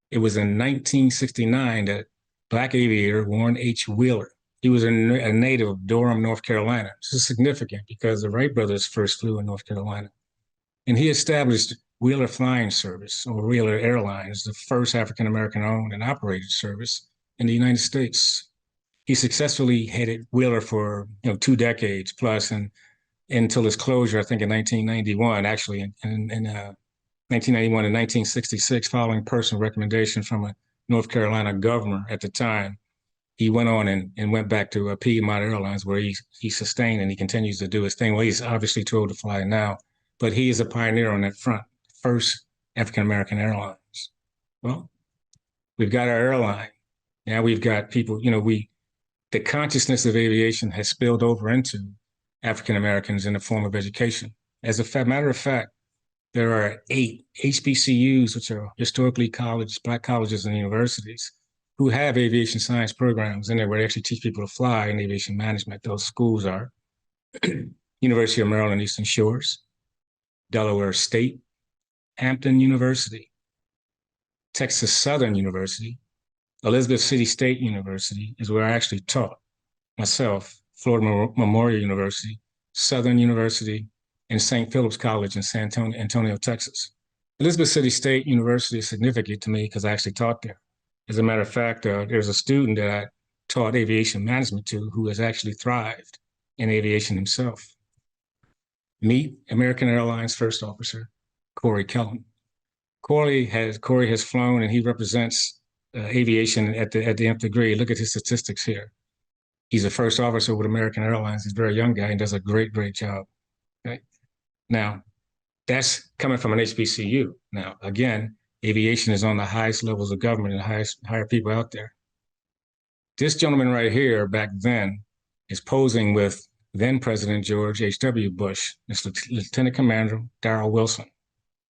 It was in 1969 that Black aviator Warren H. Wheeler, he was a native of Durham, North Carolina. This is significant because the Wright brothers first flew in North Carolina. And he established Wheeler Flying Service, or Wheeler Airlines, the first African-American owned and operated service in the United States. He successfully headed Wheeler for 2 decades plus, and until its closure, I think in 1991, actually in 1991 and 1966, following personal recommendation from a North Carolina governor at the time, he went on and went back to Piedmont Airlines, where he sustained and he continues to do his thing. Well, he's obviously too old to fly now, but he is a pioneer on that front, first African-American Airlines. Well, we've got our airline. Now we've got people, the consciousness of aviation has spilled over into African Americans in the form of education. As a matter of fact, there are 8 HBCUs, which are historically Black colleges and universities, who have aviation science programs in there where they actually teach people to fly in aviation management. Those schools are University of Maryland Eastern Shores, Delaware State, Hampton University, Texas Southern University, Elizabeth City State University is where I actually taught myself, Florida Memorial University, Southern University, and St. Philip's College in San Antonio, Texas. Elizabeth City State University is significant to me because I actually taught there. As a matter of fact, there's a student that I taught aviation management to who has actually thrived in aviation himself. Meet American Airlines First Officer, Corey Kellum. Corey has flown and he represents aviation at the nth degree. Look at his statistics here. He's a first officer with American Airlines. He's a very young guy and does a great job. Right? Now, that's coming from an HBCU. Now, again, aviation is on the highest levels of government and higher people out there. This gentleman right here back then is posing with then President George H.W. Bush, Lieutenant Commander Darrell Wilson.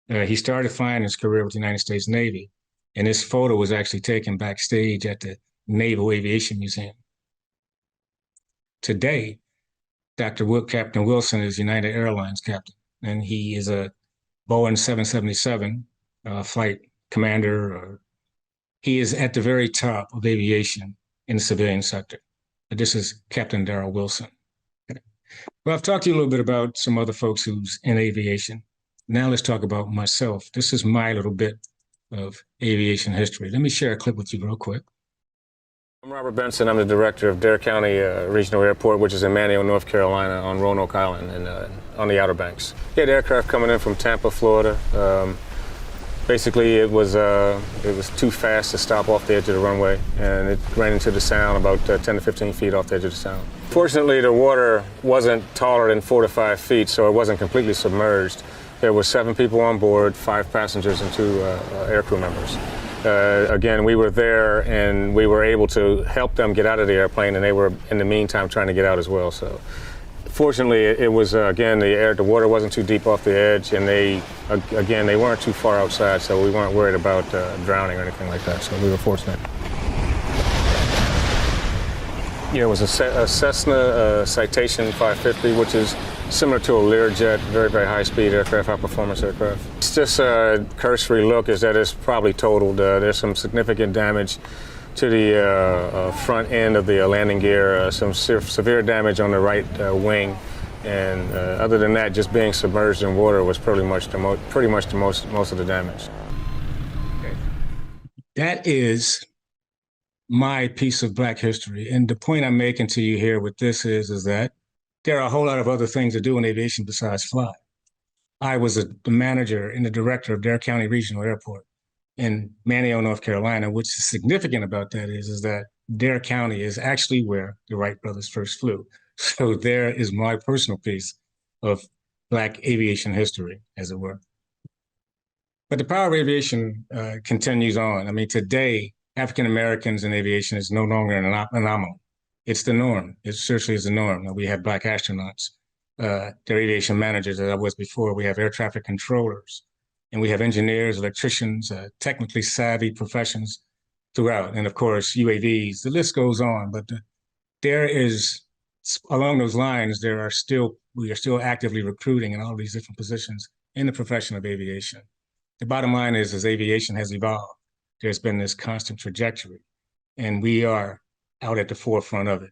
He started flying his career with the United States Navy, and this photo was actually taken backstage at the Naval Aviation Museum. Today, Captain Wilson is United Airlines captain, and he is a Boeing 777 flight commander. He is at the very top of aviation in the civilian sector. This is Captain Darrell Wilson. Okay. Well, I've talked to you a little bit about some other folks who's in aviation. Now let's talk about myself. This is my little bit of aviation history. Let me share a clip with you real quick. I'm Robert Benson. I'm the director of Dare County Regional Airport, which is in Manio, North Carolina, on Roanoke Island and on the Outer Banks. We had aircraft coming in from Tampa, Florida. Basically, it was too fast to stop off the edge of the runway, and it ran into the sound about 10 to 15 feet off the edge of the sound. Fortunately, the water wasn't taller than 4 to 5 feet, so it wasn't completely submerged. There were 7 people on board, 5 passengers and 2 aircrew members. Again, we were there and we were able to help them get out of the airplane, and they were in the meantime trying to get out as well. So fortunately, it was, again, the water wasn't too deep off the edge, and they weren't too far outside, so we weren't worried about drowning or anything like that, so we were fortunate. Yeah, it was a Cessna Citation 550, which is similar to a Learjet, very, very high-speed aircraft, high-performance aircraft. It's just a cursory look is that it's probably totaled. There's some significant damage to the front end of the landing gear, some severe damage on the right wing, and other than that, just being submerged in water was pretty much most of the damage. That is my piece of Black history, and the point I'm making to you here with this is that there are a whole lot of other things to do in aviation besides fly. I was the manager and the director of Dare County Regional Airport in Manio, North Carolina. What's significant about that is that Dare County is actually where the Wright brothers first flew. So there is my personal piece of Black aviation history, as it were. But the power of aviation continues on. I mean, today, African Americans in aviation is no longer an anomaly. It's the norm. It certainly is the norm. We have Black astronauts. They're aviation managers, as I was before. We have air traffic controllers, and we have engineers, electricians, technically savvy professions throughout. And of course, UAVs, the list goes on. But there is, along those lines, we are still actively recruiting in all these different positions in the profession of aviation. The bottom line is, as aviation has evolved, there's been this constant trajectory, and we are out at the forefront of it.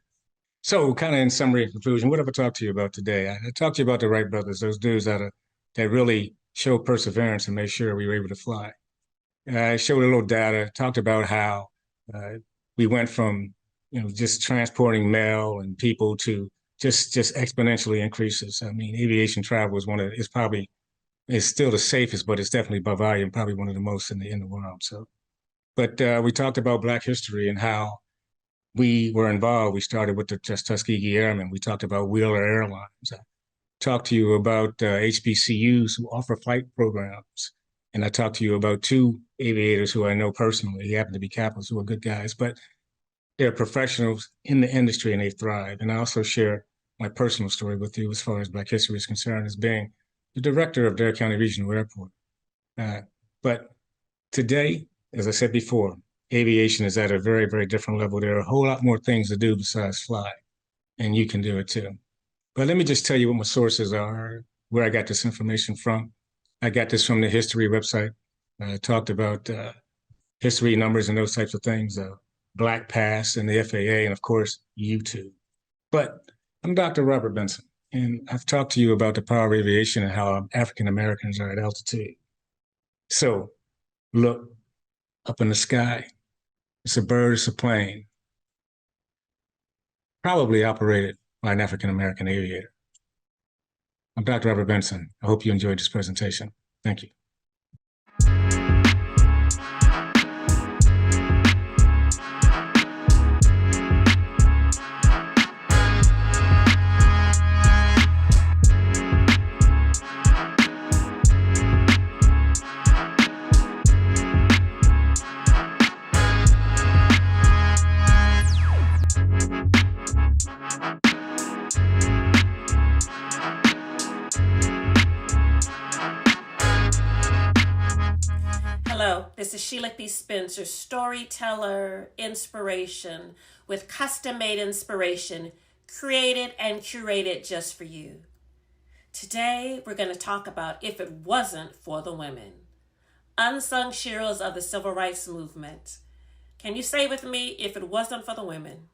So kind of in summary and conclusion, what have I talked to you about today? I talked to you about the Wright brothers, those dudes that really showed perseverance and made sure we were able to fly. I showed a little data, talked about how we went from just transporting mail and people to just exponentially increases. I mean, aviation travel is still the safest, but it's definitely by volume probably one of the most in the world. So, but we talked about Black history and how we were involved. We started with the Tuskegee Airmen. We talked about Wheeler Airlines. I talked to you about HBCUs who offer flight programs. And I talked to you about 2 aviators who I know personally. He happened to be Capitals, who are good guys, but they're professionals in the industry and they thrive. And I also share my personal story with you as far as Black history is concerned, as being the director of Dare County Regional Airport. But today, as I said before, aviation is at a very, very different level. There are a whole lot more things to do besides fly, and you can do it too. But let me just tell you what my sources are, where I got this information from. I got this from the history website. I talked about history numbers and those types of things, Black Pass and the FAA, and of course, YouTube. But I'm Dr. Robert Benson, And I've talked to you about the power of aviation and how African Americans are at altitude. So look up in the sky. It's a bird, it's a plane, probably operated by an African American aviator. I'm Dr. Robert Benson. I hope you enjoyed this presentation. Thank you. Hello, this is Sheila P. Spencer, storyteller, inspiration, with custom-made inspiration, created and curated just for you. Today, we're going to talk about If It Wasn't for the Women, unsung heroes of the Civil Rights Movement. Can you say with me, if it wasn't for the women?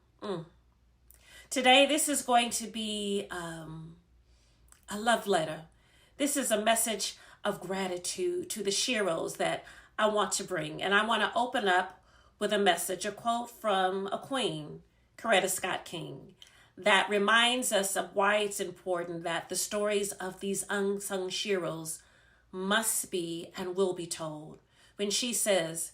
Today, this is going to be a love letter. This is a message of gratitude to the heroes that I want to bring. And I want to open up with a message, a quote from a queen, Coretta Scott King, that reminds us of why it's important that the stories of these unsung heroes must be and will be told. When she says,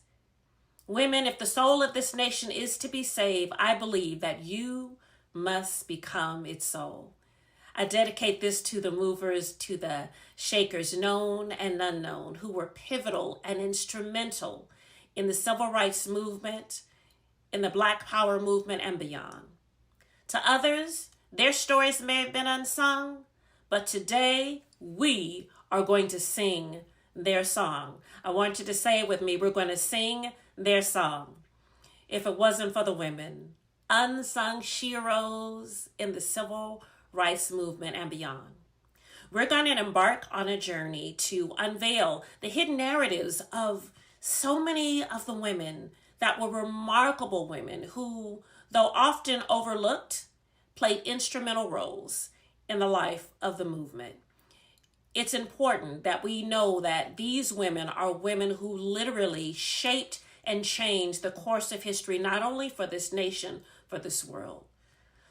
"Women, if the soul of this nation is to be saved, I believe that you must become its soul." I dedicate this to the movers, to the shakers, known and unknown, who were pivotal and instrumental in the Civil Rights Movement, in the Black Power movement, and beyond. To others, their stories may have been unsung, but today we are going to sing their song. I want you to say it with me. We're going to sing their song. If it wasn't for the women, unsung heroes in the Civil Rights Movement and beyond. We're going to embark on a journey to unveil the hidden narratives of so many of the women that were remarkable women who, though often overlooked, played instrumental roles in the life of the movement. It's important that we know that these women are women who literally shaped and changed the course of history, not only for this nation, for this world.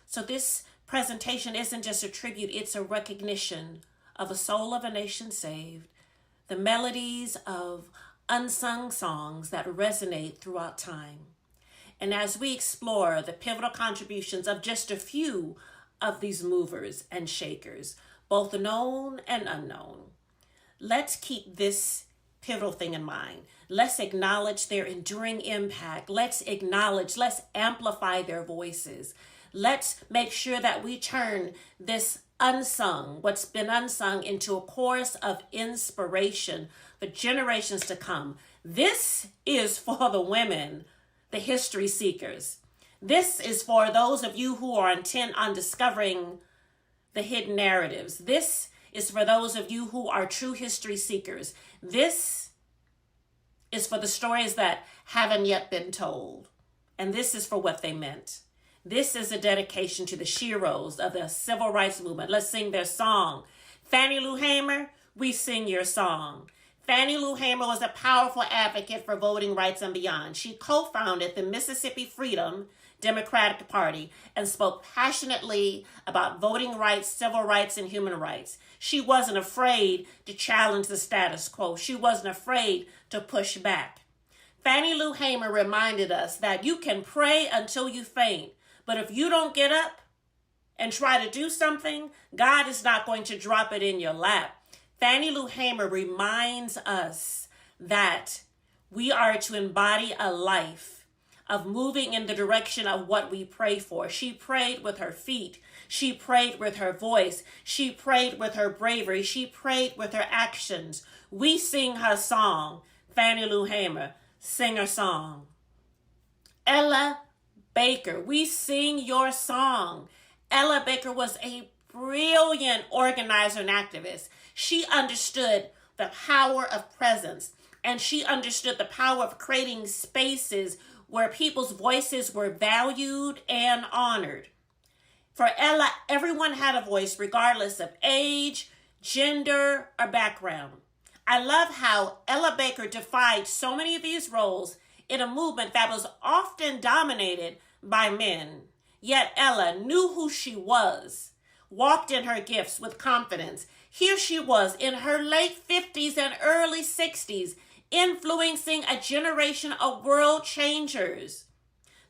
So this presentation isn't just a tribute, it's a recognition of a soul of a nation saved, the melodies of unsung songs that resonate throughout time. And as we explore the pivotal contributions of just a few of these movers and shakers, both known and unknown, let's keep this pivotal thing in mind. Let's acknowledge their enduring impact. Let's amplify their voices. Let's make sure that we turn this unsung, what's been unsung, into a chorus of inspiration for generations to come. This is for the women, the history seekers. This is for those of you who are intent on discovering the hidden narratives. This is for those of you who are true history seekers. This is for the stories that haven't yet been told. And this is for what they meant. This is a dedication to the heroes of the Civil Rights Movement. Let's sing their song. Fannie Lou Hamer, we sing your song. Fannie Lou Hamer was a powerful advocate for voting rights and beyond. She co-founded the Mississippi Freedom Democratic Party and spoke passionately about voting rights, civil rights, and human rights. She wasn't afraid to challenge the status quo. She wasn't afraid to push back. Fannie Lou Hamer reminded us that you can pray until you faint, but if you don't get up and try to do something, God is not going to drop it in your lap. Fannie Lou Hamer reminds us that we are to embody a life of moving in the direction of what we pray for. She prayed with her feet. She prayed with her voice. She prayed with her bravery. She prayed with her actions. We sing her song. Fannie Lou Hamer, sing her song. Ella Baker, we sing your song. Ella Baker was a brilliant organizer and activist. She understood the power of presence, and she understood the power of creating spaces where people's voices were valued and honored. For Ella, everyone had a voice regardless of age, gender, or background. I love how Ella Baker defied so many of these roles in a movement that was often dominated by men. Yet Ella knew who she was, walked in her gifts with confidence. Here she was in her late 50s and early 60s, influencing a generation of world changers.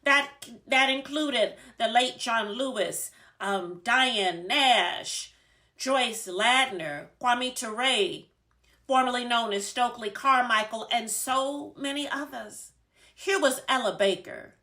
That included the late John Lewis, Diane Nash, Joyce Ladner, Kwame Ture, formerly known as Stokely Carmichael, and so many others. Here was Ella Baker,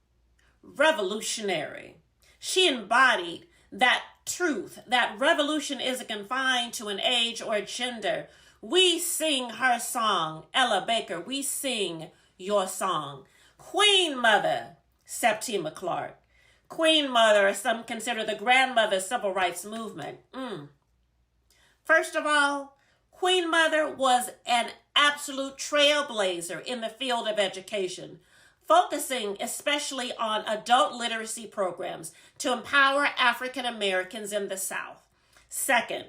revolutionary. She embodied that truth, that revolution isn't confined to an age or a gender. We sing her song, Ella Baker. We sing your song. Queen Mother, Septima Clark. Queen Mother, or some consider the grandmother of the civil rights movement. First of all, Queen Mother was an absolute trailblazer in the field of education, focusing especially on adult literacy programs to empower African Americans in the South. Second,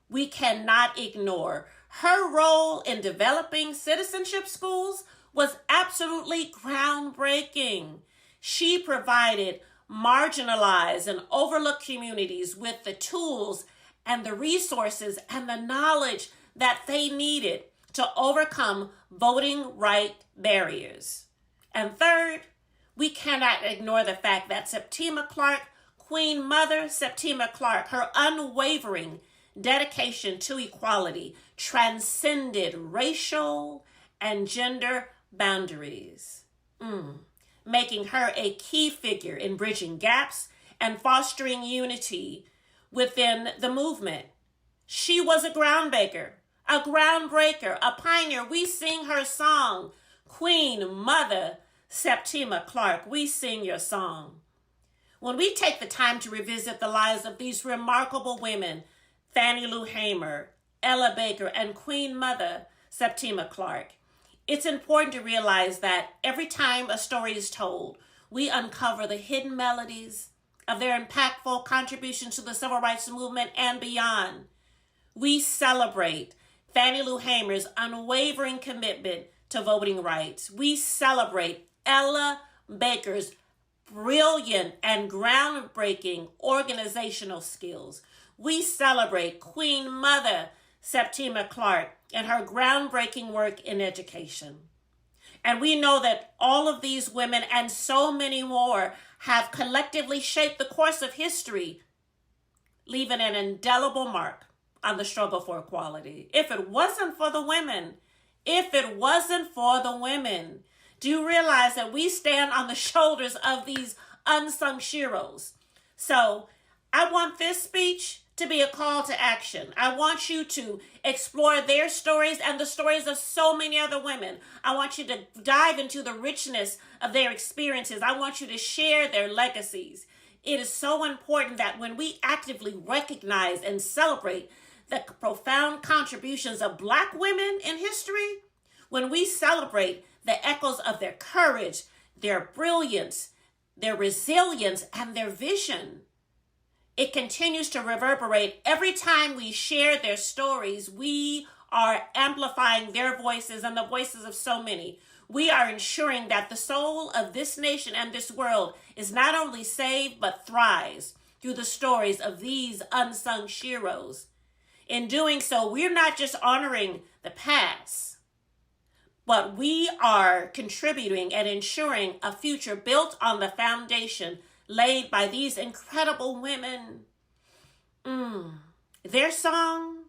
we cannot ignore her role in developing citizenship schools was absolutely groundbreaking. She provided marginalized and overlooked communities with the tools and the resources and the knowledge that they needed to overcome voting right barriers. And third, we cannot ignore the fact that Septima Clark, Queen Mother Septima Clark, her unwavering dedication to equality transcended racial and gender boundaries, making her a key figure in bridging gaps and fostering unity within the movement. She was a groundbreaker, a pioneer. We sing her song, Queen Mother Septima Clark. We sing your song. When we take the time to revisit the lives of these remarkable women, Fannie Lou Hamer, Ella Baker, and Queen Mother Septima Clark, it's important to realize that every time a story is told, we uncover the hidden melodies of their impactful contributions to the civil rights movement and beyond. We celebrate Fannie Lou Hamer's unwavering commitment to voting rights. We celebrate Ella Baker's brilliant and groundbreaking organizational skills. We celebrate Queen Mother Septima Clark and her groundbreaking work in education. And we know that all of these women and so many more have collectively shaped the course of history, leaving an indelible mark on the struggle for equality. If it wasn't for the women, do you realize that we stand on the shoulders of these unsung heroes? So I want this speech to be a call to action. I want you to explore their stories and the stories of so many other women. I want you to dive into the richness of their experiences. I want you to share their legacies. It is so important that when we actively recognize and celebrate the profound contributions of Black women in history, when we celebrate the echoes of their courage, their brilliance, their resilience, and their vision, it continues to reverberate. Every time we share their stories, we are amplifying their voices and the voices of so many. We are ensuring that the soul of this nation and this world is not only saved, but thrives through the stories of these unsung heroes. In doing so, we're not just honoring the past, but we are contributing and ensuring a future built on the foundation laid by these incredible women. Their song,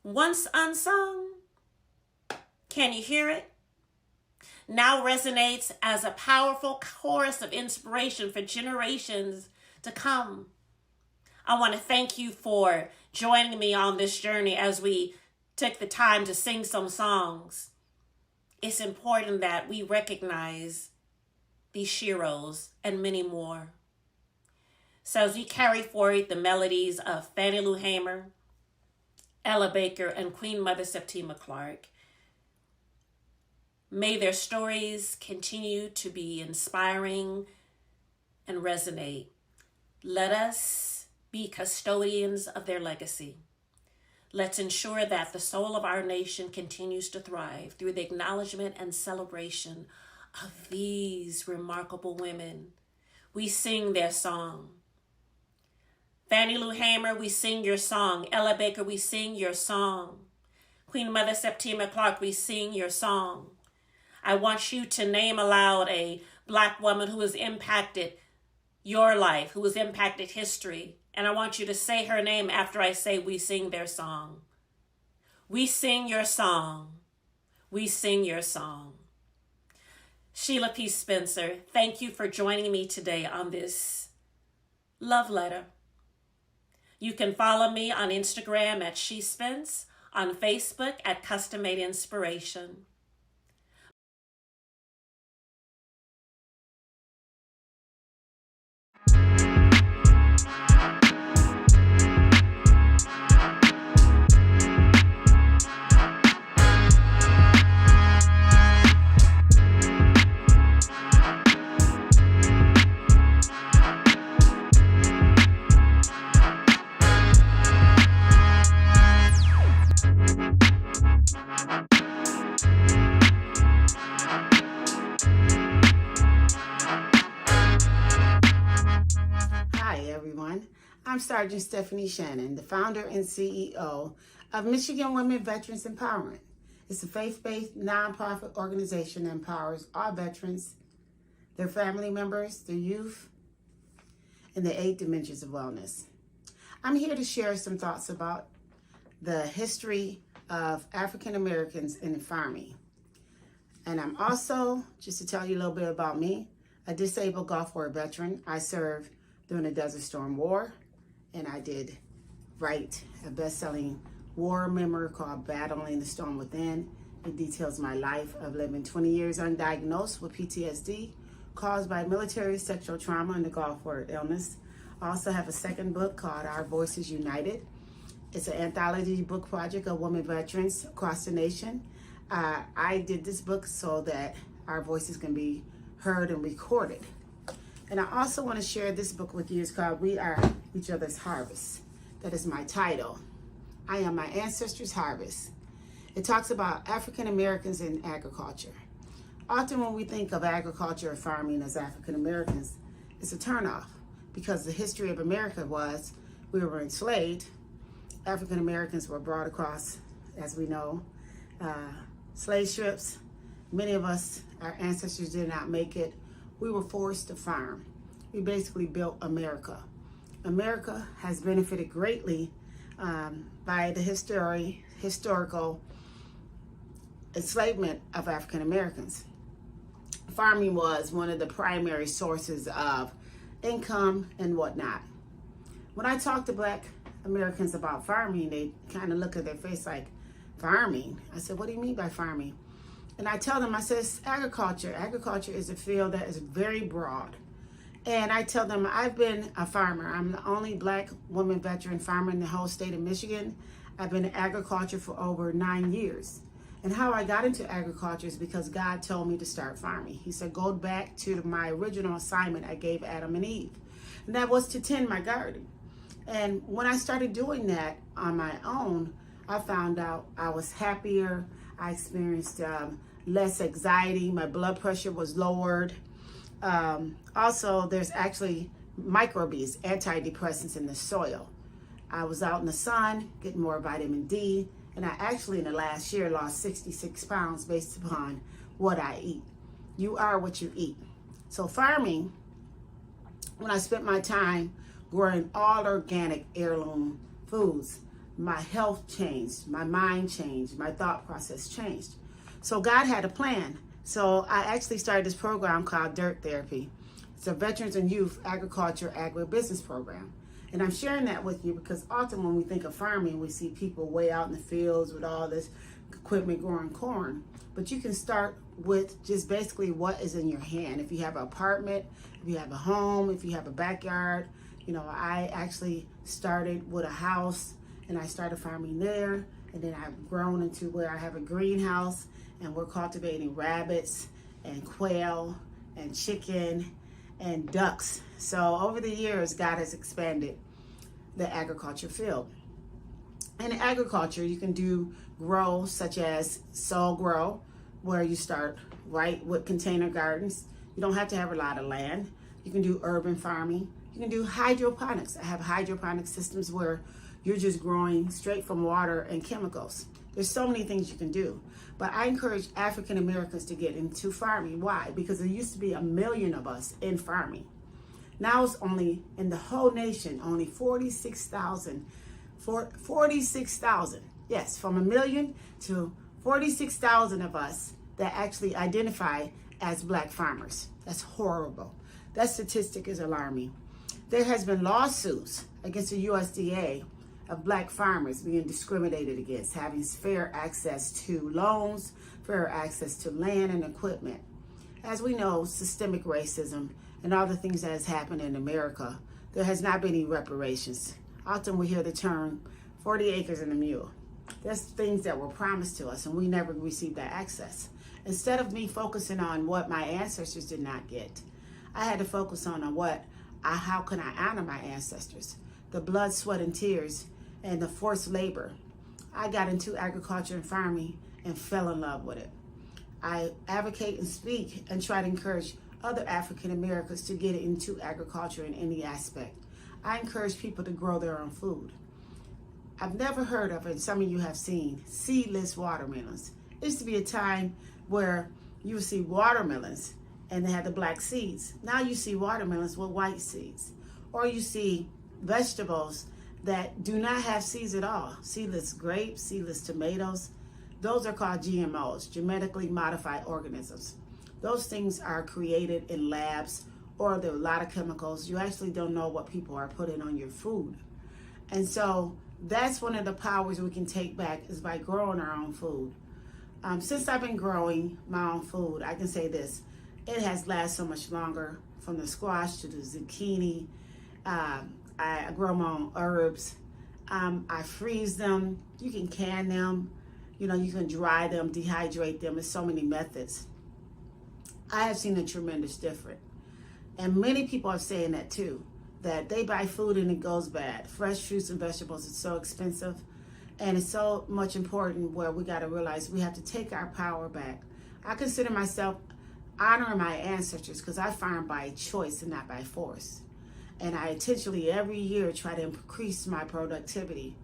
once unsung, can you hear it? Now resonates as a powerful chorus of inspiration for generations to come. I want to thank you for joining me on this journey as we took the time to sing some songs. It's important that we recognize these heroes and many more. So as we carry forward the melodies of Fannie Lou Hamer, Ella Baker, and Queen Mother Septima Clark, may their stories continue to be inspiring and resonate. Let us be custodians of their legacy. Let's ensure that the soul of our nation continues to thrive through the acknowledgement and celebration of these remarkable women. We sing their song. Fannie Lou Hamer, we sing your song. Ella Baker, we sing your song. Queen Mother Septima Clark, we sing your song. I want you to name aloud a Black woman who has impacted your life, who has impacted history. And I want you to say her name after I say we sing their song. We sing your song. We sing your song. Sheila P. Spencer, thank you for joining me today on this love letter. You can follow me on Instagram at SheSpence, on Facebook at Custom Made Inspiration. I'm Sergeant Stephanie Shannon, the founder and CEO of Michigan Women Veterans Empowerment. It's a faith-based nonprofit organization that empowers all veterans, their family members, their youth, in the 8 dimensions of wellness. I'm here to share some thoughts about the history of African Americans in farming. And I'm also, just to tell you a little bit about me, a disabled Gulf War veteran. I served during the Desert Storm War, and I did write a best-selling war memoir called Battling the Storm Within. It details my life of living 20 years undiagnosed with PTSD caused by military sexual trauma and the Gulf War illness. I also have a second book called Our Voices United. It's an anthology book project of women veterans across the nation. I did this book so that our voices can be heard and recorded. And I also want to share this book with you. It's called We Are Each Other's Harvest. That is my title. I am my ancestors' harvest. It talks about African Americans in agriculture. Often when we think of agriculture or farming as African Americans, it's a turnoff because the history of America was we were enslaved. African Americans were brought across, as we know, slave ships. Many of us, our ancestors did not make it. We were forced to farm. We basically built America. America has benefited greatly by the historical enslavement of African Americans. Farming was one of the primary sources of income and whatnot. When I talk to Black Americans about farming, they kind of look at their face like, farming? I said, what do you mean by farming? And I tell them, I said, it's agriculture. Agriculture is a field that is very broad. And I tell them, I've been a farmer. I'm the only Black woman veteran farmer in the whole state of Michigan. I've been in agriculture for over 9 years. And how I got into agriculture is because God told me to start farming. He said, go back to my original assignment I gave Adam and Eve. And that was to tend my garden. And when I started doing that on my own, I found out I was happier. I experienced less anxiety. My blood pressure was lowered. Also, there's actually microbes, antidepressants in the soil. I was out in the sun, getting more vitamin D, and I actually in the last year lost 66 pounds based upon what I eat. You are what you eat. So farming, when I spent my time growing all organic heirloom foods, my health changed, my mind changed, my thought process changed. So God had a plan. So I actually started this program called Dirt Therapy. It's a Veterans and Youth Agriculture Agribusiness Program. And I'm sharing that with you because often when we think of farming, we see people way out in the fields with all this equipment growing corn. But you can start with just basically what is in your hand. If you have an apartment, if you have a home, if you have a backyard. You know, I actually started with a house and I started farming there. And then I've grown into where I have a greenhouse and we're cultivating rabbits and quail and chicken and ducks. So over the years, God has expanded the agriculture field. In agriculture, you can do grow such as soil grow, where you start right with container gardens. You don't have to have a lot of land. You can do urban farming. You can do hydroponics. I have hydroponic systems where you're just growing straight from water and chemicals. There's so many things you can do. But I encourage African Americans to get into farming. Why? Because there used to be 1 million of us in farming. Now it's only, in the whole nation, only 46,000. 46,000. Yes, from 1 million to 46,000 of us that actually identify as Black farmers. That's horrible. That statistic is alarming. There has been lawsuits against the USDA of Black farmers being discriminated against, having fair access to loans, fair access to land and equipment. As we know, systemic racism and all the things that has happened in America, there has not been any reparations. Often we hear the term 40 acres and a mule. That's things that were promised to us and we never received that access. Instead of me focusing on what my ancestors did not get, I had to focus on how can I honor my ancestors? The blood, sweat, and tears and the forced labor. I got into agriculture and farming and fell in love with it. I advocate and speak and try to encourage other African Americans to get into agriculture in any aspect. I encourage people to grow their own food. I've never heard of, and some of you have seen, seedless watermelons. It used to be a time where you would see watermelons and they had the black seeds. Now you see watermelons with white seeds. Or you see vegetables that do not have seeds at all. Seedless grapes, seedless tomatoes. Those are called GMOs, genetically modified organisms. Those things are created in labs, or there are a lot of chemicals. You actually don't know what people are putting on your food. And so that's one of the powers we can take back, is by growing our own food. Since I've been growing my own food, I can say this: it has lasted so much longer, from the squash to the zucchini. I grow my own herbs. I freeze them. You can can them. You know, you can dry them, dehydrate them. There's so many methods. I have seen a tremendous difference. And many people are saying that too, that they buy food and it goes bad. Fresh fruits and vegetables is so expensive. And it's so much important where we got to realize we have to take our power back. I consider myself honoring my ancestors because I farm by choice and not by force. And I intentionally every year try to increase my productivity.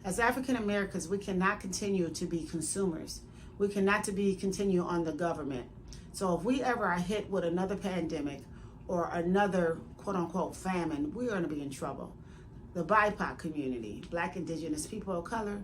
As African Americans, we cannot continue to be consumers. We cannot continue on the government. So if we ever are hit with another pandemic or another quote unquote famine, we're going to be in trouble. The BIPOC community, Black, Indigenous, people of color,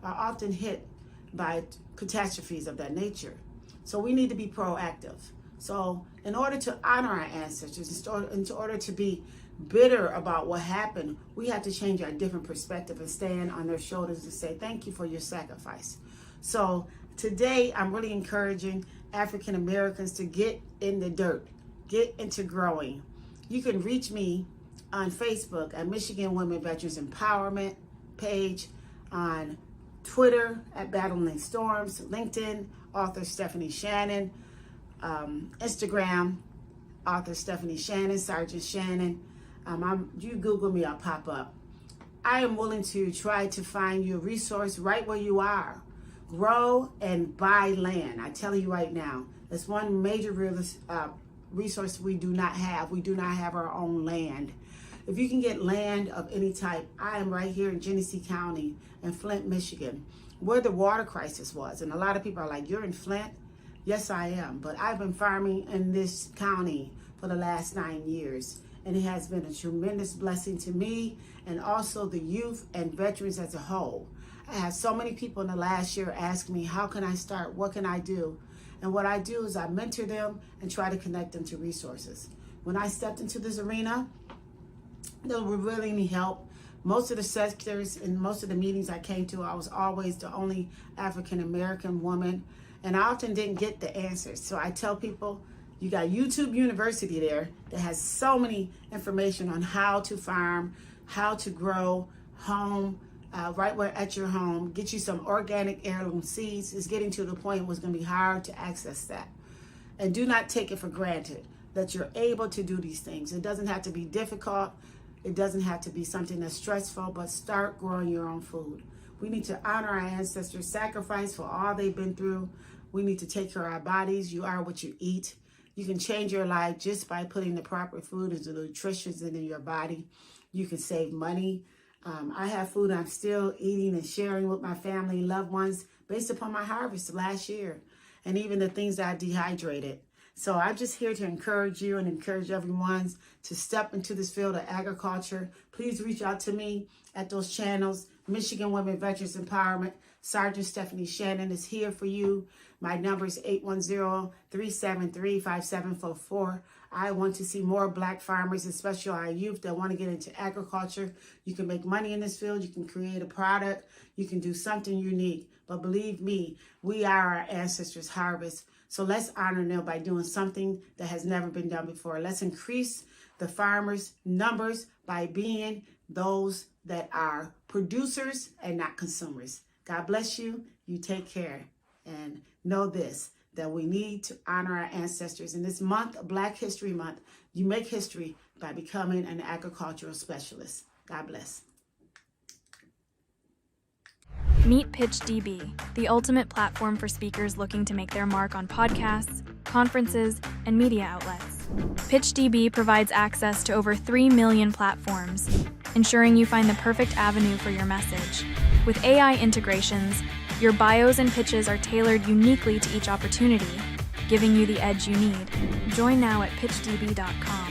are often hit by catastrophes of that nature. So we need to be proactive. So in order to honor our ancestors, in order to be bitter about what happened, we have to change our different perspective and stand on their shoulders and say, thank you for your sacrifice. So today, I'm really encouraging African Americans to get in the dirt, get into growing. You can reach me on Facebook at Michigan Women Veterans Empowerment page, on Twitter at Battling Storms, LinkedIn, author Stephanie Shannon, Instagram, author Stephanie Shannon, Sergeant Shannon. You Google me, I'll pop up. I am willing to try to find you a resource right where you are. Grow and buy land. I tell you right now, that's one major resource we do not have. We do not have our own land. If you can get land of any type, I am right here in Genesee County in Flint, Michigan, where the water crisis was. And a lot of people are like, you're in Flint? Yes, I am. But I've been farming in this county for the last 9 years. And it has been a tremendous blessing to me and also the youth and veterans as a whole. I had so many people in the last year ask me, how can I start? What can I do? And what I do is I mentor them and try to connect them to resources. When I stepped into this arena, they were really need help. Most of the sectors and most of the meetings I came to, I was always the only African American woman, and I often didn't get the answers. So I tell people, you got YouTube University there that has so many information on how to farm, how to grow home, right where at your home. Get you some organic heirloom seeds. It's getting to the point where it's going to be hard to access that. And do not take it for granted that you're able to do these things. It doesn't have to be difficult. It doesn't have to be something that's stressful, but start growing your own food. We need to honor our ancestors' sacrifice for all they've been through. We need to take care of our bodies. You are what you eat. You can change your life just by putting the proper food and the nutrition into your body. You can save money. I have food I'm still eating and sharing with my family and loved ones based upon my harvest last year, and even the things that I dehydrated. So I'm just here to encourage you and encourage everyone to step into this field of agriculture. Please reach out to me at those channels. Michigan Women Veterans Empowerment. Sergeant Stephanie Shannon is here for you. My number is 810-373-5744. I want to see more Black farmers, especially our youth that want to get into agriculture. You can make money in this field. You can create a product. You can do something unique. But believe me, we are our ancestors' harvest. So let's honor them by doing something that has never been done before. Let's increase the farmers' numbers by being those that are producers and not consumers. God bless you. You take care. And know this, that we need to honor our ancestors. In this month, Black History Month, you make history by becoming an agricultural specialist. God bless. Meet PitchDB, the ultimate platform for speakers looking to make their mark on podcasts, conferences, and media outlets. PitchDB provides access to over 3 million platforms, ensuring you find the perfect avenue for your message. With AI integrations, your bios and pitches are tailored uniquely to each opportunity, giving you the edge you need. Join now at pitchdb.com.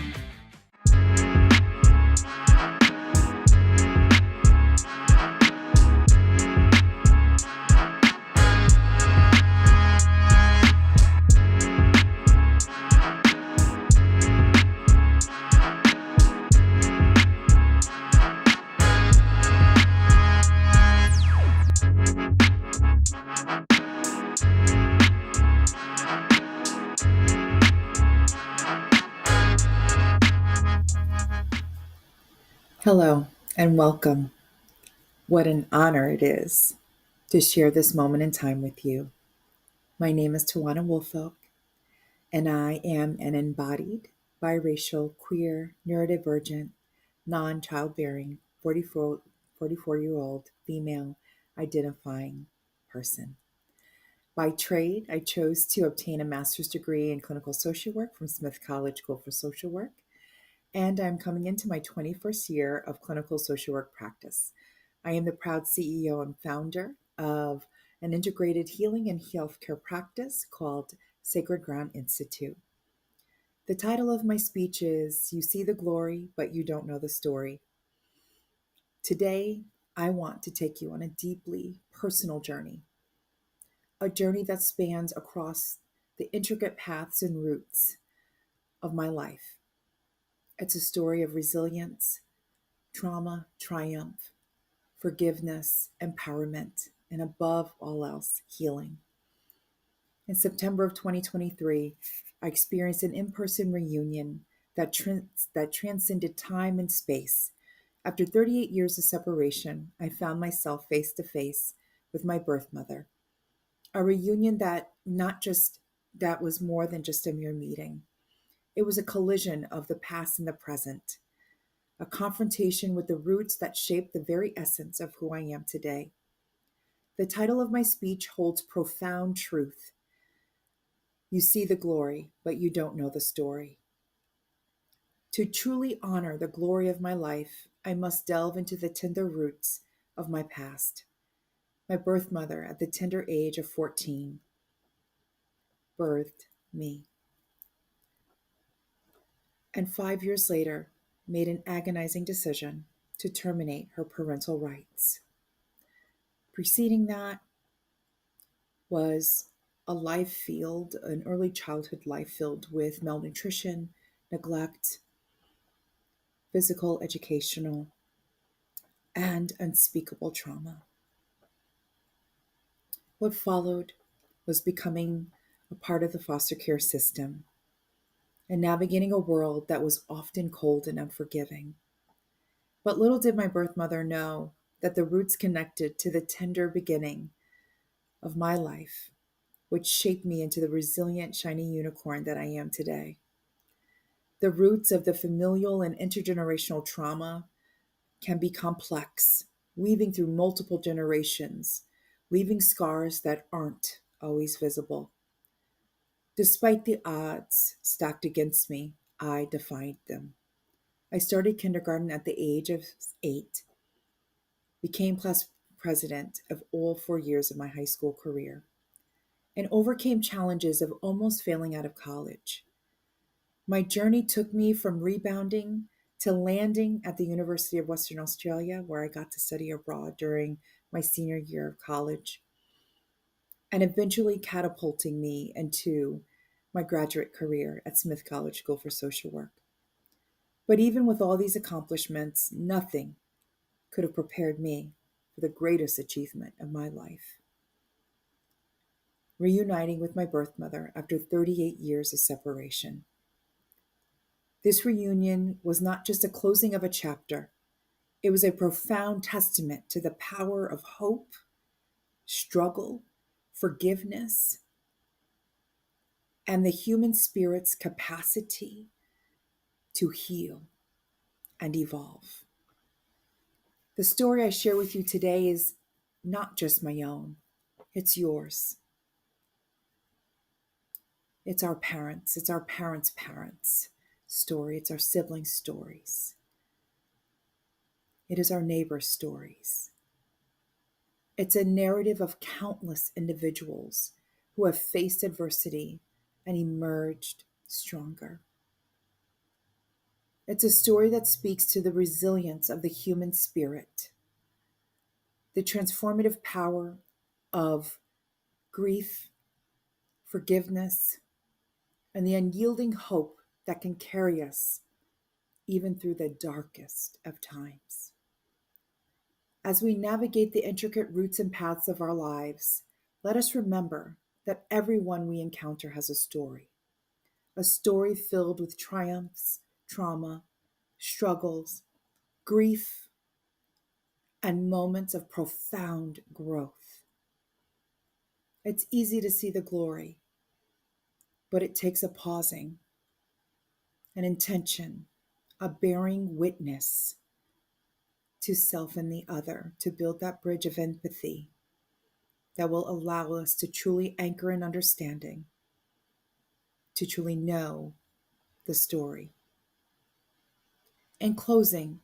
Hello and welcome. What an honor it is to share this moment in time with you. My name is Tawanna Woolfolk, and I am an embodied, biracial, queer, neurodivergent, non-childbearing, 44-year-old female identifying person. By trade, I chose to obtain a master's degree in clinical social work from Smith College School for Social Work, and I'm coming into my 21st year of clinical social work practice. I am the proud CEO and founder of an integrated healing and healthcare practice called Sacred Ground Institute. The title of my speech is You See the Glory, but You Don't Know the Story. Today, I want to take you on a deeply personal journey, a journey that spans across the intricate paths and routes of my life. It's a story of resilience, trauma, triumph, forgiveness, empowerment, and above all else, healing. In September of 2023, I experienced an in-person reunion that transcended time and space. After 38 years of separation, I found myself face to face with my birth mother. A reunion that was more than just a mere meeting. It was a collision of the past and the present, a confrontation with the roots that shaped the very essence of who I am today. The title of my speech holds profound truth. You see the glory, but you don't know the story. To truly honor the glory of my life, I must delve into the tender roots of my past. My birth mother, at the tender age of 14, birthed me. And 5 years later, made an agonizing decision to terminate her parental rights. Preceding that was an early childhood life filled with malnutrition, neglect, physical, educational, and unspeakable trauma. What followed was becoming a part of the foster care system and navigating a world that was often cold and unforgiving. But little did my birth mother know that the roots connected to the tender beginning of my life, which shaped me into the resilient, shiny unicorn that I am today. The roots of the familial and intergenerational trauma can be complex, weaving through multiple generations, leaving scars that aren't always visible. Despite the odds stacked against me, I defied them. I started kindergarten at the age of 8, became class president of all 4 years of my high school career, and overcame challenges of almost failing out of college. My journey took me from rebounding to landing at the University of Western Australia, where I got to study abroad during my senior year of college, and eventually catapulting me into my graduate career at Smith College School for Social Work. But even with all these accomplishments, nothing could have prepared me for the greatest achievement of my life: reuniting with my birth mother after 38 years of separation. This reunion was not just a closing of a chapter, it was a profound testament to the power of hope, struggle, forgiveness, and the human spirit's capacity to heal and evolve. The story I share with you today is not just my own, it's yours. It's our parents' parents' story. It's our siblings' stories. It is our neighbors' stories. It's a narrative of countless individuals who have faced adversity and emerged stronger. It's a story that speaks to the resilience of the human spirit, the transformative power of grief, forgiveness, and the unyielding hope that can carry us even through the darkest of times. As we navigate the intricate routes and paths of our lives, let us remember that everyone we encounter has a story filled with triumphs, trauma, struggles, grief, and moments of profound growth. It's easy to see the glory, but it takes a pausing, an intention, a bearing witness to self and the other, to build that bridge of empathy that will allow us to truly anchor in understanding, to truly know the story. In closing,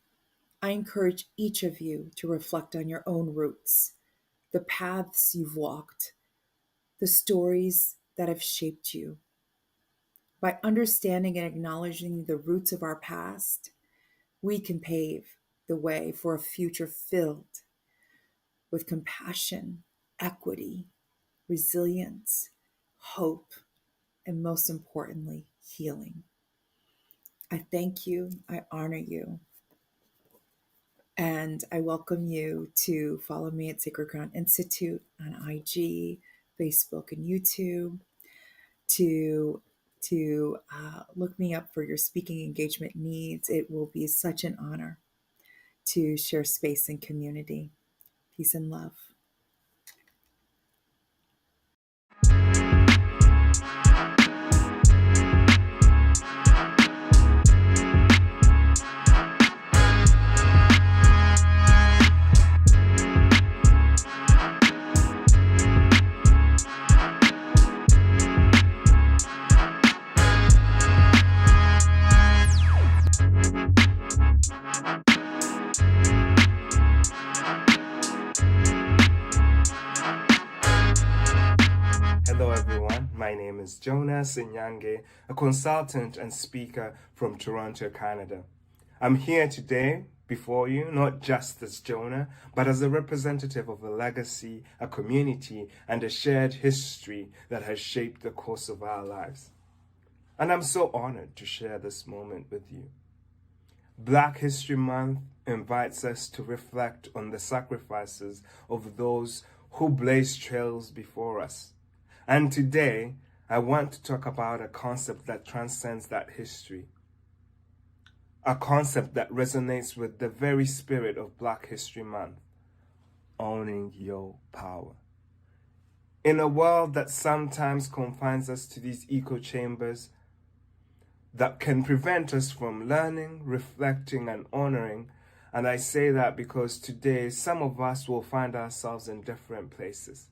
I encourage each of you to reflect on your own roots, the paths you've walked, the stories that have shaped you. By understanding and acknowledging the roots of our past, we can pave the way for a future filled with compassion, equity, resilience, hope, and most importantly, healing. I thank you, I honor you, and I welcome you to follow me at Sacred Ground Institute on IG, Facebook, and YouTube, to look me up for your speaking engagement needs. It will be such an honor to share space and community. Peace and love. Hello everyone, my name is Jonas Nyange, a consultant and speaker from Toronto, Canada. I'm here today before you not just as Jonah, but as a representative of a legacy, a community, and a shared history that has shaped the course of our lives. And I'm so honored to share this moment with you. Black History Month invites us to reflect on the sacrifices of those who blazed trails before us. And today, I want to talk about a concept that transcends that history. A concept that resonates with the very spirit of Black History Month: owning your power. In a world that sometimes confines us to these echo chambers, that can prevent us from learning, reflecting, and honoring. And I say that because today some of us will find ourselves in different places.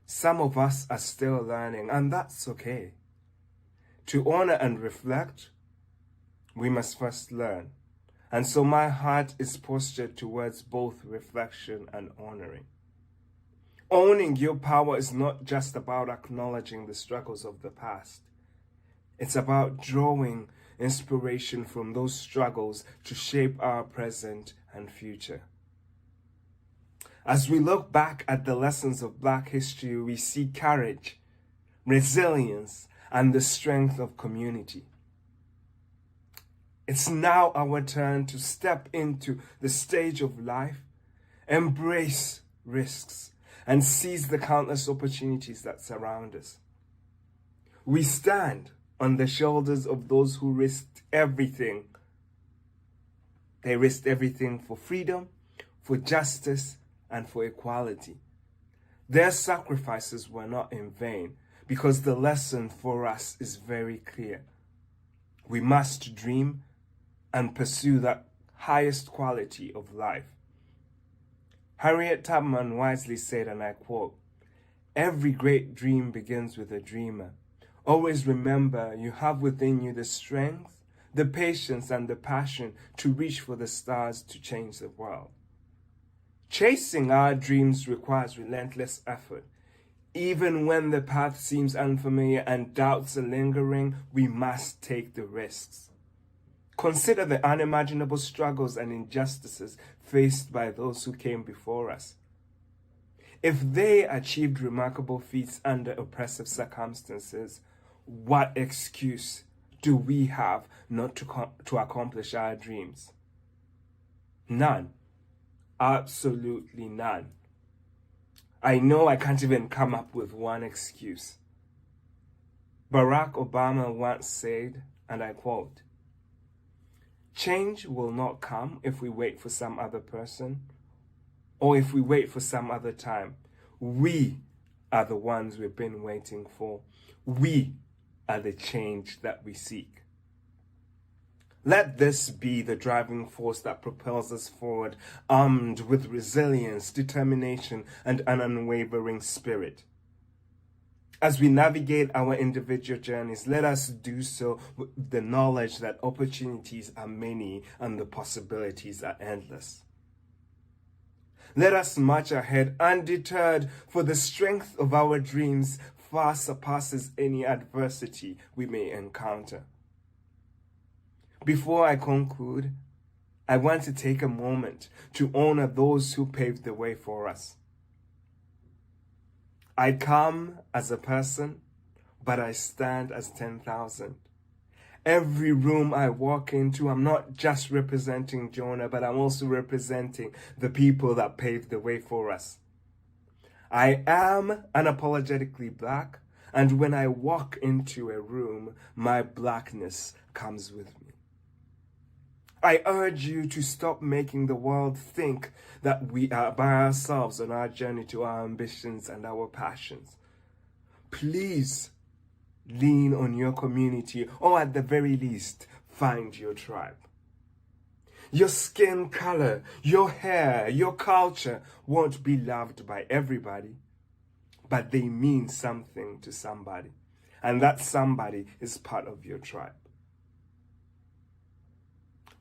Some of us are still learning, and that's okay. To honor and reflect, we must first learn. And so my heart is postured towards both reflection and honoring. Owning your power is not just about acknowledging the struggles of the past. It's about drawing inspiration from those struggles to shape our present and future. As we look back at the lessons of Black history, we see courage, resilience, and the strength of community. It's now our turn to step into the stage of life, embrace risks, and seize the countless opportunities that surround us. We stand on the shoulders of those who risked everything. They risked everything for freedom, for justice, and for equality. Their sacrifices were not in vain, because the lesson for us is very clear. We must dream and pursue that highest quality of life. Harriet Tubman wisely said, and I quote, "Every great dream begins with a dreamer. Always remember you have within you the strength, the patience, and the passion to reach for the stars to change the world." Chasing our dreams requires relentless effort. Even when the path seems unfamiliar and doubts are lingering, we must take the risks. Consider the unimaginable struggles and injustices faced by those who came before us. If they achieved remarkable feats under oppressive circumstances, what excuse do we have not to accomplish our dreams? None. Absolutely none. I know I can't even come up with one excuse. Barack Obama once said, and I quote, "Change will not come if we wait for some other person or if we wait for some other time. We are the ones we've been waiting for. We are the change that we seek." Let this be the driving force that propels us forward, armed with resilience, determination, and an unwavering spirit. As we navigate our individual journeys, let us do so with the knowledge that opportunities are many and the possibilities are endless. Let us march ahead undeterred, for the strength of our dreams far surpasses any adversity we may encounter. Before I conclude, I want to take a moment to honor those who paved the way for us. I come as a person, but I stand as 10,000. Every room I walk into, I'm not just representing Jonah, but I'm also representing the people that paved the way for us. I am unapologetically Black, and when I walk into a room, my Blackness comes with me. I urge you to stop making the world think that we are by ourselves on our journey to our ambitions and our passions. Please lean on your community, or at the very least, find your tribe. Your skin color, your hair, your culture won't be loved by everybody, but they mean something to somebody, and that somebody is part of your tribe.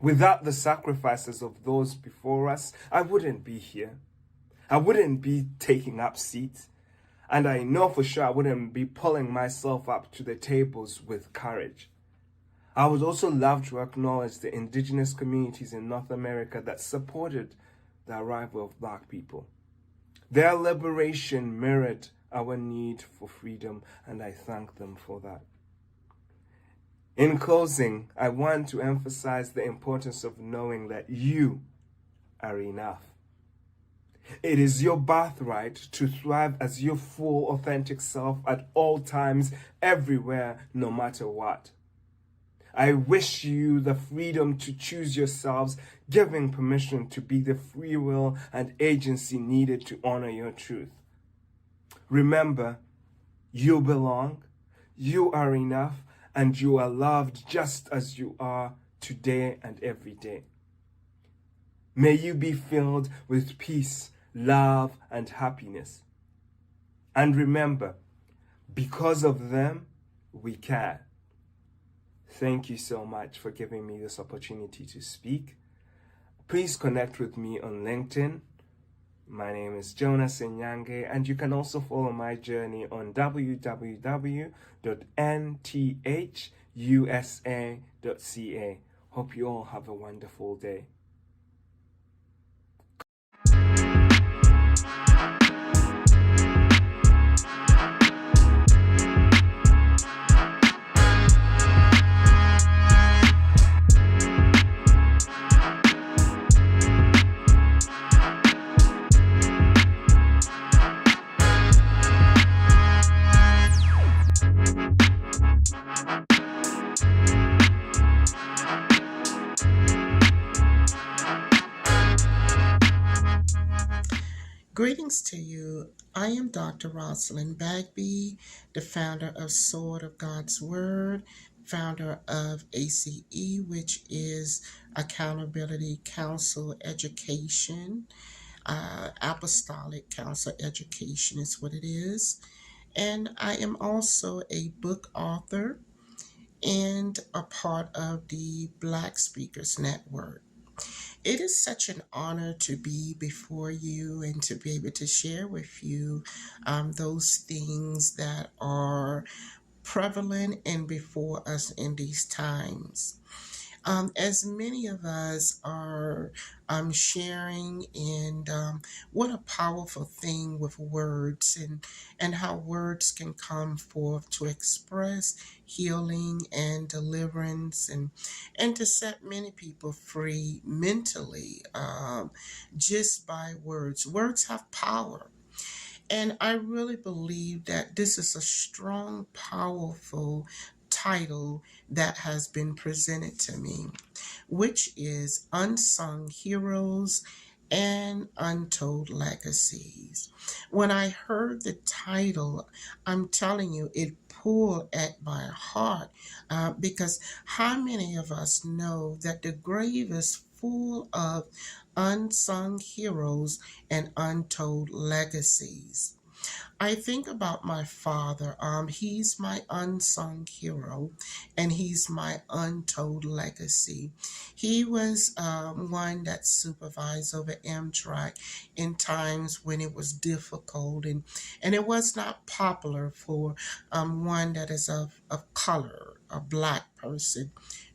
Without the sacrifices of those before us, I wouldn't be here. I wouldn't be taking up seats. And I know for sure I wouldn't be pulling myself up to the tables with courage. I would also love to acknowledge the indigenous communities in North America that supported the arrival of Black people. Their liberation mirrored our need for freedom, and I thank them for that. In closing, I want to emphasize the importance of knowing that you are enough. It is your birthright to thrive as your full, authentic self at all times, everywhere, no matter what. I wish you the freedom to choose yourselves, giving permission to be the free will and agency needed to honor your truth. Remember, you belong, you are enough, and you are loved just as you are today and every day. May you be filled with peace, love, and happiness. And remember, because of them, we can. Thank you so much for giving me this opportunity to speak. Please connect with me on LinkedIn. My name is Jonas Nyange, and you can also follow my journey on www.nthusa.ca. Hope you all have a wonderful day. Greetings to you. I am Dr. Rosalind Bagby, the founder of Sword of God's Word, founder of ACE, which is Accountability Council Education. Apostolic Council Education is what it is. And I am also a book author and a part of the Black Speakers Network. It is such an honor to be before you and to be able to share with you those things that are prevalent and before us in these times. As many of us are sharing, and what a powerful thing with words, and how words can come forth to express healing and deliverance, and to set many people free mentally, just by words. Words have power. And I really believe that this is a strong, powerful title that has been presented to me, which is Unsung Heroes and Untold Legacies. When I heard the title, I'm telling you, it pulled at my heart, because how many of us know that the grave is full of unsung heroes and untold legacies? I think about my father. He's my unsung hero, and he's my untold legacy. He was one that supervised over Amtrak in times when it was difficult, and it was not popular for one that is of color, a black person.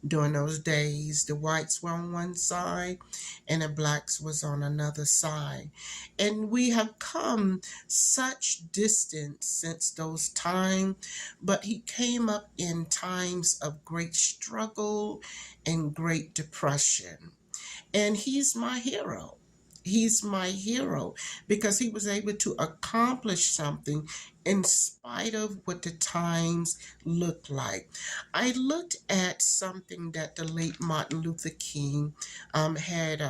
During those days, the whites were on one side and the blacks was on another side. And we have come such distance since those times, but he came up in times of great struggle and great depression. And he's my hero. He's my hero because he was able to accomplish something in spite of what the times looked like. I looked at something that the late Martin Luther King had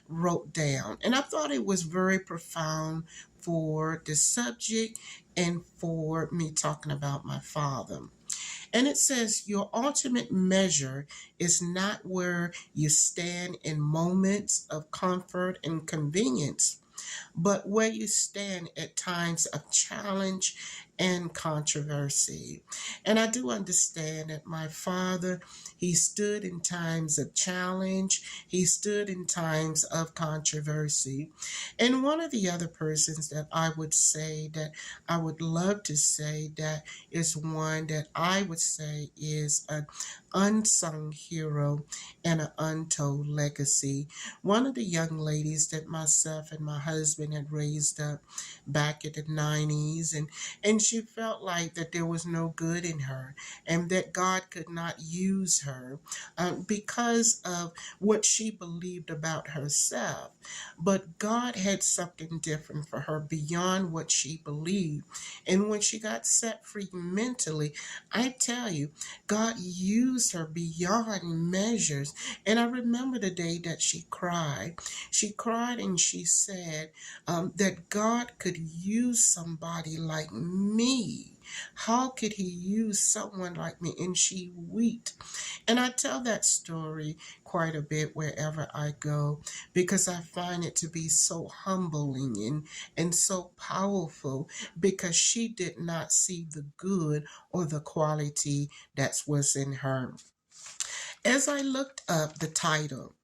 wrote down, and I thought it was very profound for the subject and for me talking about my father. And it says, your ultimate measure is not where you stand in moments of comfort and convenience, but where you stand at times of challenge and controversy. And I do understand that my father, he stood in times of challenge, he stood in times of controversy. And one of the other persons that I would say that I would love to say that is one that I would say is an unsung hero and an untold legacy. One of the young ladies that myself and my husband had raised up back in the 90s, and she felt like that there was no good in her and that God could not use her because of what she believed about herself. But God had something different for her beyond what she believed. And when she got set free mentally, I tell you, God used used her beyond measures. And I remember the day that she cried. She cried and she said that God could use somebody like me. How could he use someone like me? And she wept. And I tell that story quite a bit wherever I go because I find it to be so humbling and so powerful because she did not see the good or the quality that was in her. As I looked up the title,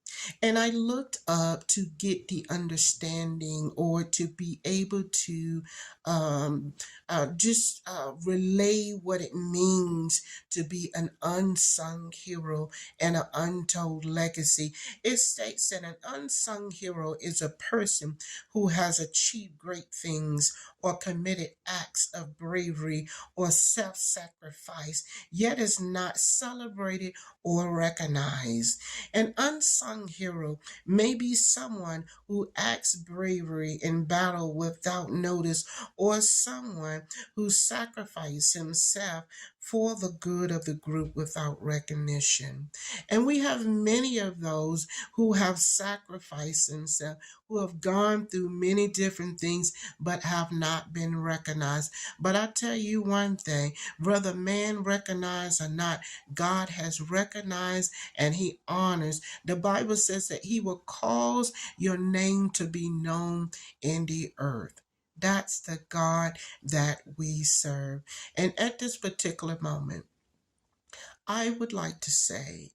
and I looked up to get the understanding or to be able to just relay what it means to be an unsung hero and an untold legacy. It states that an unsung hero is a person who has achieved great things or committed acts of bravery or self sacrifice, yet is not celebrated or recognized. An unsung hero may be someone who acts bravery in battle without notice, or someone who sacrificed himself for the good of the group without recognition. And we have many of those who have sacrificed themselves, who have gone through many different things, but have not been recognized. But I tell you one thing, whether man recognize or not, God has recognized and he honors. The Bible says that he will cause your name to be known in the earth. That's the God that we serve. And at this particular moment, I would like to say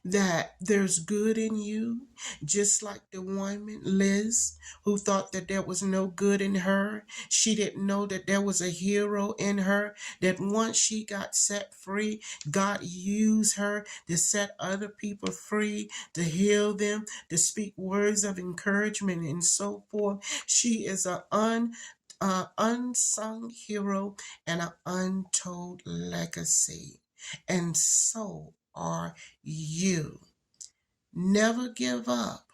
that there's good in you, just like the woman, Liz, who thought that there was no good in her. She didn't know that there was a hero in her, that once she got set free, God used her to set other people free, to heal them, to speak words of encouragement and so forth. She is an unsung hero and an untold legacy. And so are you. Never give up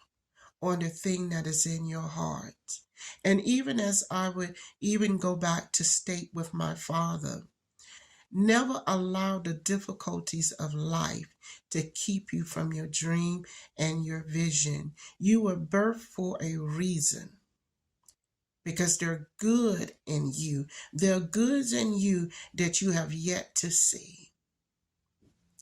on the thing that is in your heart. And even as I would even go back to state with my father, never allow the difficulties of life to keep you from your dream and your vision. You were birthed for a reason because they're good in you. There are goods in you that you have yet to see.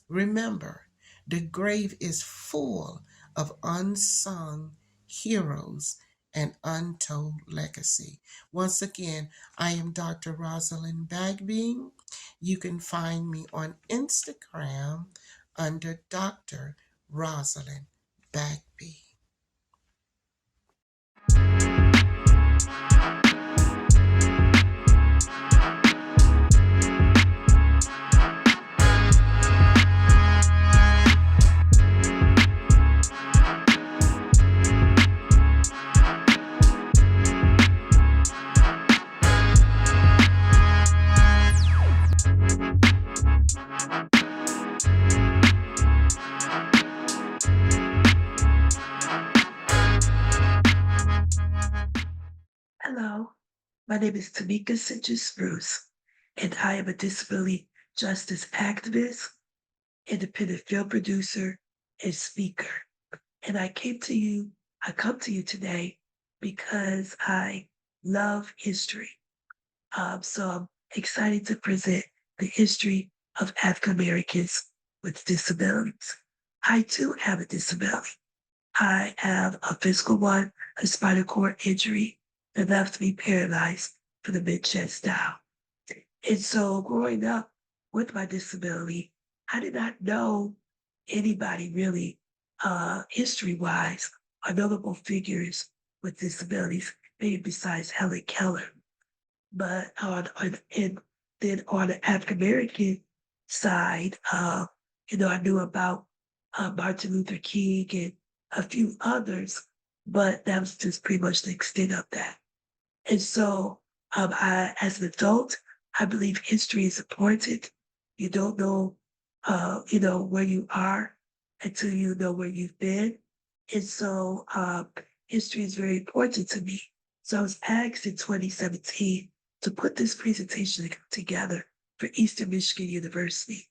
Remember, the grave is full of unsung heroes and untold legacy. Once again, I am Dr. Rosalind Bagby. You can find me on Instagram under Dr. Rosalind Bagby. Hello, my name is Tamika Citrus-Spruce, and I am a disability justice activist, independent film producer, and speaker. And I come to you today because I love history. So I'm excited to present the history of African Americans with disabilities. I too have a disability. I have a physical one, a spinal cord injury that left me paralyzed for the mid-chest down. And so growing up with my disability, I did not know anybody really, history-wise, or notable figures with disabilities, maybe besides Helen Keller. But and then on the African American side, I knew about Martin Luther King and a few others, but that was just pretty much the extent of that. And so, as an adult, I believe history is important. You don't know, where you are until you know where you've been. And so, history is very important to me. So I was asked in 2017 to put this presentation together for Eastern Michigan University.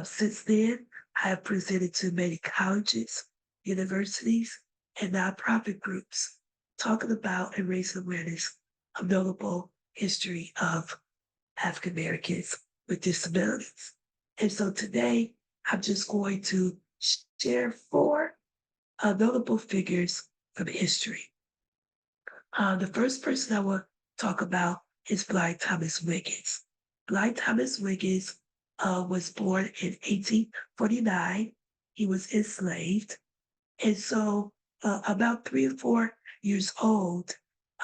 Since then, I have presented to many colleges, universities, and nonprofit groups talking about and raising awareness of notable history of African Americans with disabilities. And so today, I'm just going to share four notable figures from history. The first person I will talk about is Blind Thomas Wiggins. Blind Thomas Wiggins was born in 1849. He was enslaved. And so, about 3 or 4 years old,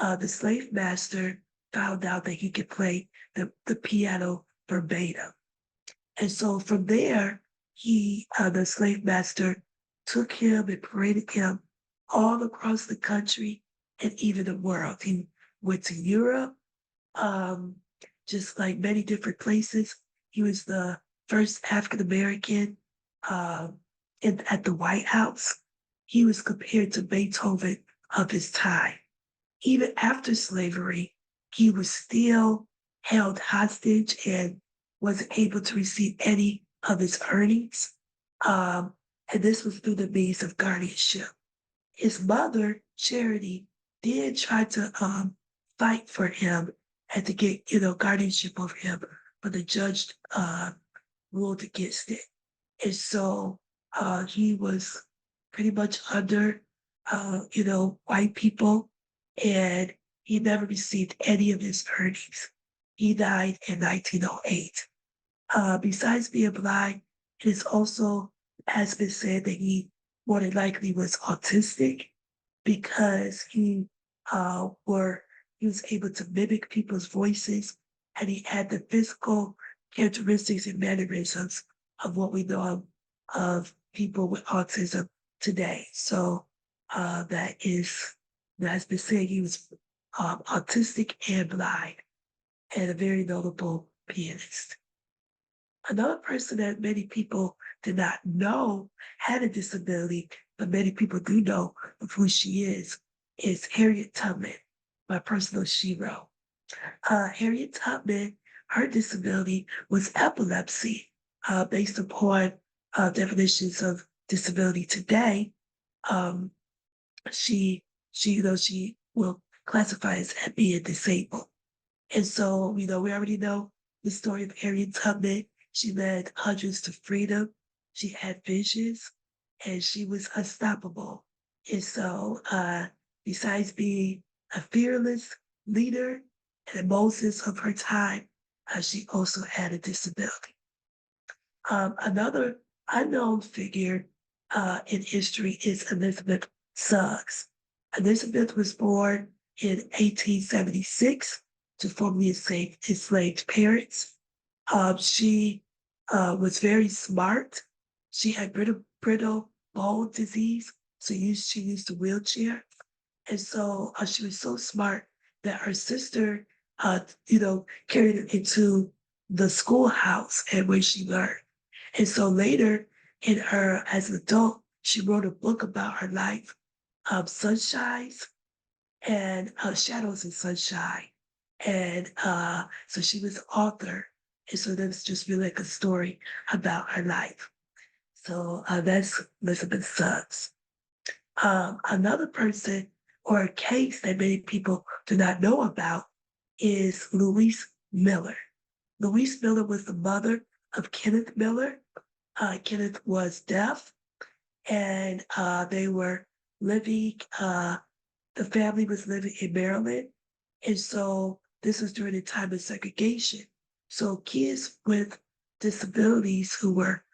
the slave master found out that he could play the piano verbatim. And so from there, the slave master took him and paraded him all across the country and even the world. He went to Europe, um, just like many different places. He was the first African American at the White House. He was compared to Beethoven of his time. Even after slavery, he was still held hostage and wasn't able to receive any of his earnings. And this was through the means of guardianship. His mother, Charity, did try to fight for him and to get, guardianship over him, but the judge ruled against it. And so he was pretty much under, white people, and he never received any of his earnings. He died in 1908. Besides being blind, it is also has been said that he more than likely was autistic because he was able to mimic people's voices, and he had the physical characteristics and mannerisms of what we know of people with autism today. So that's been said he was autistic and blind, and a very notable pianist. Another person that many people did not know had a disability, but many people do know of who she is Harriet Tubman, my personal shero. Harriet Tubman, her disability was epilepsy, based upon definitions of disability today. Um, she will classify as being disabled. And so, we already know the story of Harriet Tubman. She led hundreds to freedom. She had visions, and she was unstoppable. And so, besides being a fearless leader and a Moses of her time, she also had a disability. Another unknown figure in history is Elizabeth Suggs. Elizabeth was born in 1876 to formerly enslaved parents. She was very smart. She had brittle bone disease, so she used a wheelchair. And so she was so smart that her sister, carried her into the schoolhouse and where she learned. And so later as an adult, she wrote a book about her life, Sunshines and Shadows and Sunshine. And so she was an author. And so that's just really like a story about her life. So that's Elizabeth Suggs. Another person or a case that many people do not know about is Louise Miller. Louise Miller was the mother of Kenneth Miller. Kenneth was deaf, and they were living, the family was living in Maryland. And so this was during the time of segregation. So kids with disabilities who were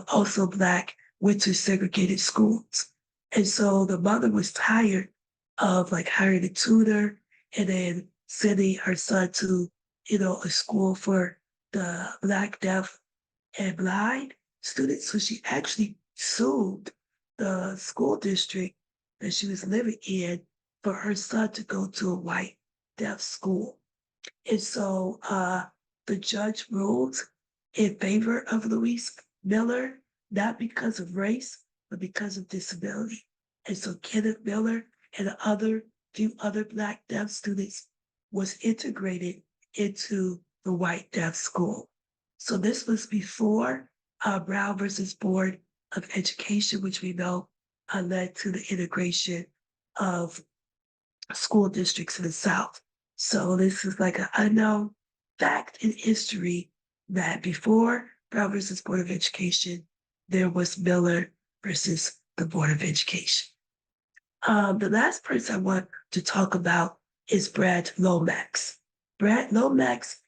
also Black went to segregated schools. And so the mother was tired of like hiring a tutor and then sending her son to, a school for the Black, deaf, and blind students. So she actually sued the school district that she was living in for her son to go to a white deaf school. And so the judge ruled in favor of Louise Miller, not because of race, but because of disability. And so Kenneth Miller and few other Black deaf students was integrated into the white deaf school. So this was before Brown versus Board of Education, which we know led to the integration of school districts in the South. So this is like an unknown fact in history that before Brown versus Board of Education, there was Miller versus the Board of Education. The last person I want to talk about is Brad Lomax. Brad Lomax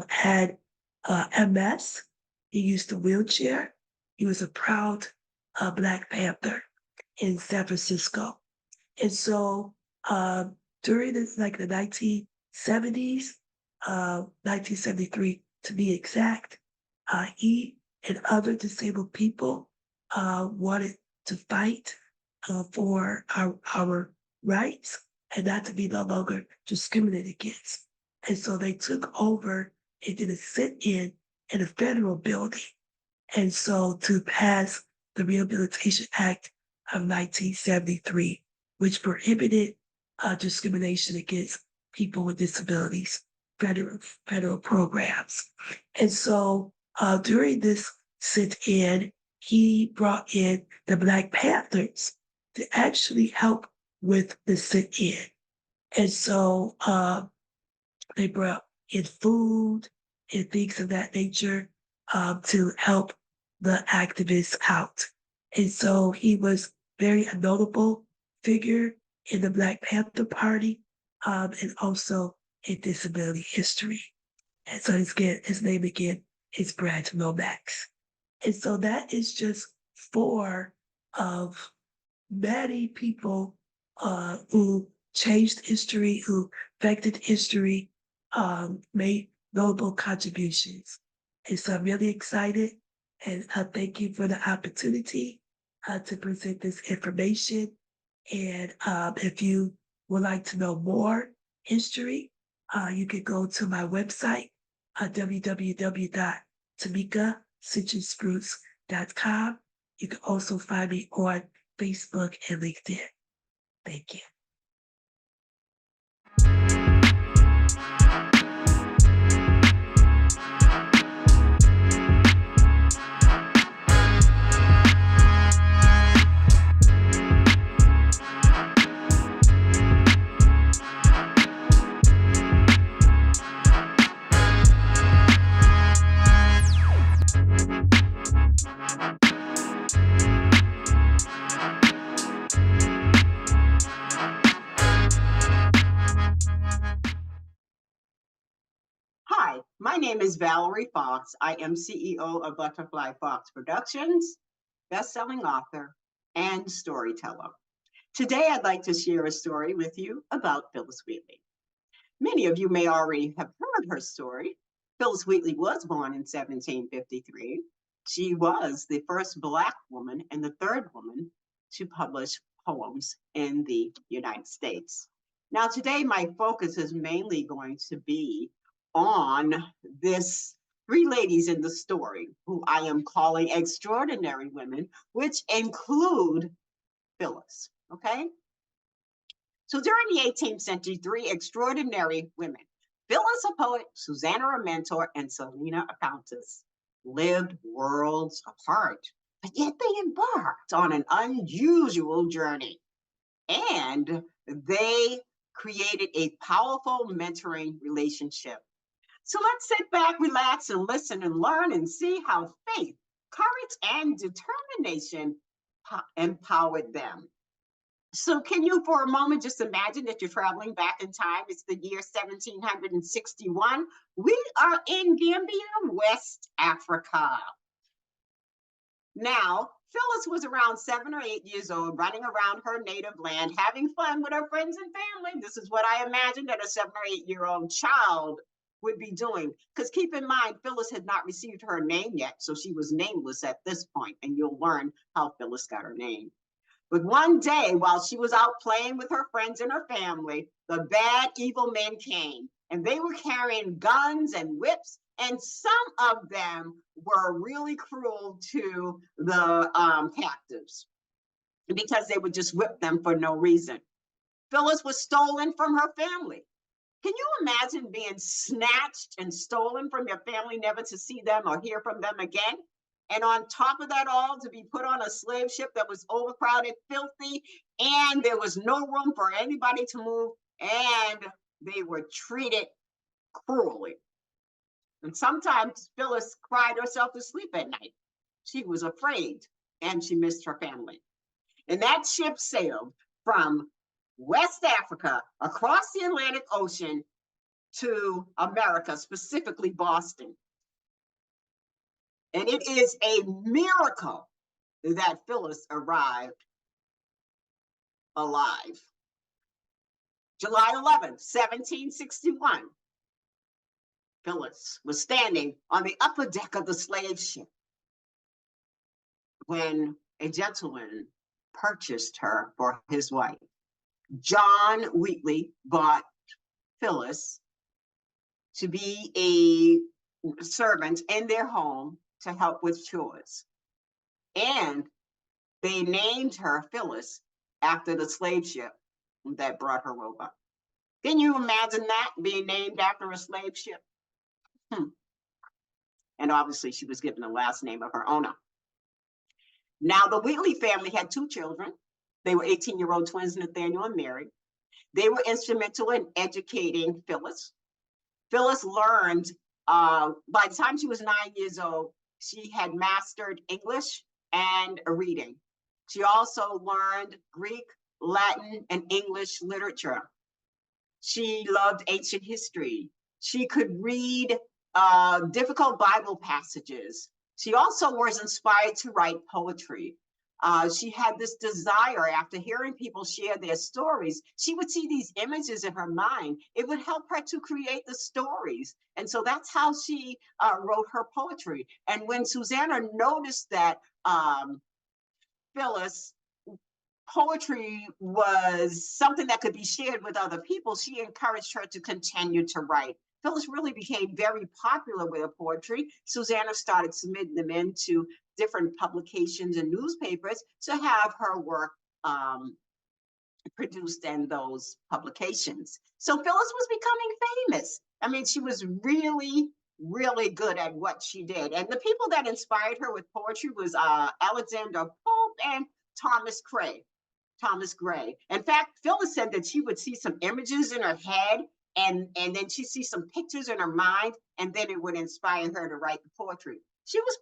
had MS. He used a wheelchair. He was a proud Black Panther in San Francisco. And so during the 1970s, 1973 to be exact, he and other disabled people wanted to fight for our rights and not to be no longer discriminated against. And so they took over and did a sit-in in a federal building. And so to pass the Rehabilitation Act of 1973, which prohibited discrimination against people with disabilities, federal programs. And so during this sit-in, he brought in the Black Panthers to actually help with the sit-in. And so they brought in food and things of that nature to help the activists out. And so he was very a notable figure in the Black Panther Party and also in disability history. And so his name again is Brad Lomax. And so that is just four of many people who changed history, who affected history, made notable contributions. And so I'm really excited and thank you for the opportunity to present this information. And if you would like to know more history, you can go to my website, www.tamikacitronspruce.com. You can also find me on Facebook and LinkedIn. Thank you. Hi, my name is Valerie Fox. I am CEO of Butterfly Fox Productions, best-selling author, and storyteller. Today, I'd like to share a story with you about Phyllis Wheatley. Many of you may already have heard her story. Phyllis Wheatley was born in 1753. She was the first Black woman and the third woman to publish poems in the United States. Now, today, my focus is mainly going to be on this three ladies in the story who I am calling extraordinary women, which include Phyllis, okay? So during the 18th century, three extraordinary women, Phyllis a poet, Susanna a mentor, and Selina a countess, lived worlds apart, but yet they embarked on an unusual journey. And they created a powerful mentoring relationship. So let's sit back, relax, and listen and learn and see how faith, courage, and determination empowered them. So can you for a moment just imagine that you're traveling back in time? It's the year 1761. We are in Gambia, West Africa. Now, Phyllis was around 7 or 8 years old, running around her native land, having fun with her friends and family. This is what I imagined that a 7 or 8-year-old child would be doing. Because keep in mind, Phyllis had not received her name yet, so she was nameless at this point, and you'll learn how Phyllis got her name. But one day, while she was out playing with her friends and her family, the bad, evil men came, and they were carrying guns and whips, and some of them were really cruel to the captives because they would just whip them for no reason. Phyllis was stolen from her family. Can you imagine being snatched and stolen from your family, never to see them or hear from them again? And on top of that all, to be put on a slave ship that was overcrowded, filthy, and there was no room for anybody to move, and they were treated cruelly. And sometimes Phyllis cried herself to sleep at night. She was afraid and she missed her family. And that ship sailed from West Africa across the Atlantic Ocean to America, specifically Boston. And it is a miracle that Phyllis arrived alive. July 11th, 1761. Phyllis was standing on the upper deck of the slave ship when a gentleman purchased her for his wife. John Wheatley bought Phyllis to be a servant in their home to help with chores. And they named her Phyllis after the slave ship that brought her over. Can you imagine that, being named after a slave ship? And obviously she was given the last name of her owner. Now, the Wheatley family had 2 children. They were 18-year-old twins, Nathaniel and Mary. They were instrumental in educating Phyllis. Phyllis learned, by the time she was 9 years old, she had mastered English and reading. She also learned Greek, Latin, and English literature. She loved ancient history. She could read difficult Bible passages. She also was inspired to write poetry. She had this desire, after hearing people share their stories, she would see these images in her mind. It would help her to create the stories. And so that's how she wrote her poetry. And when Susanna noticed that Phyllis' poetry was something that could be shared with other people, she encouraged her to continue to write. Phyllis really became very popular with her poetry. Susanna started submitting them into different publications and newspapers to have her work produced in those publications. So Phyllis was becoming famous. I mean, she was really, really good at what she did. And the people that inspired her with poetry was Alexander Pope and Thomas Gray. In fact, Phyllis said that she would see some images in her head, and then she'd see some pictures in her mind, and then it would inspire her to write the poetry. She was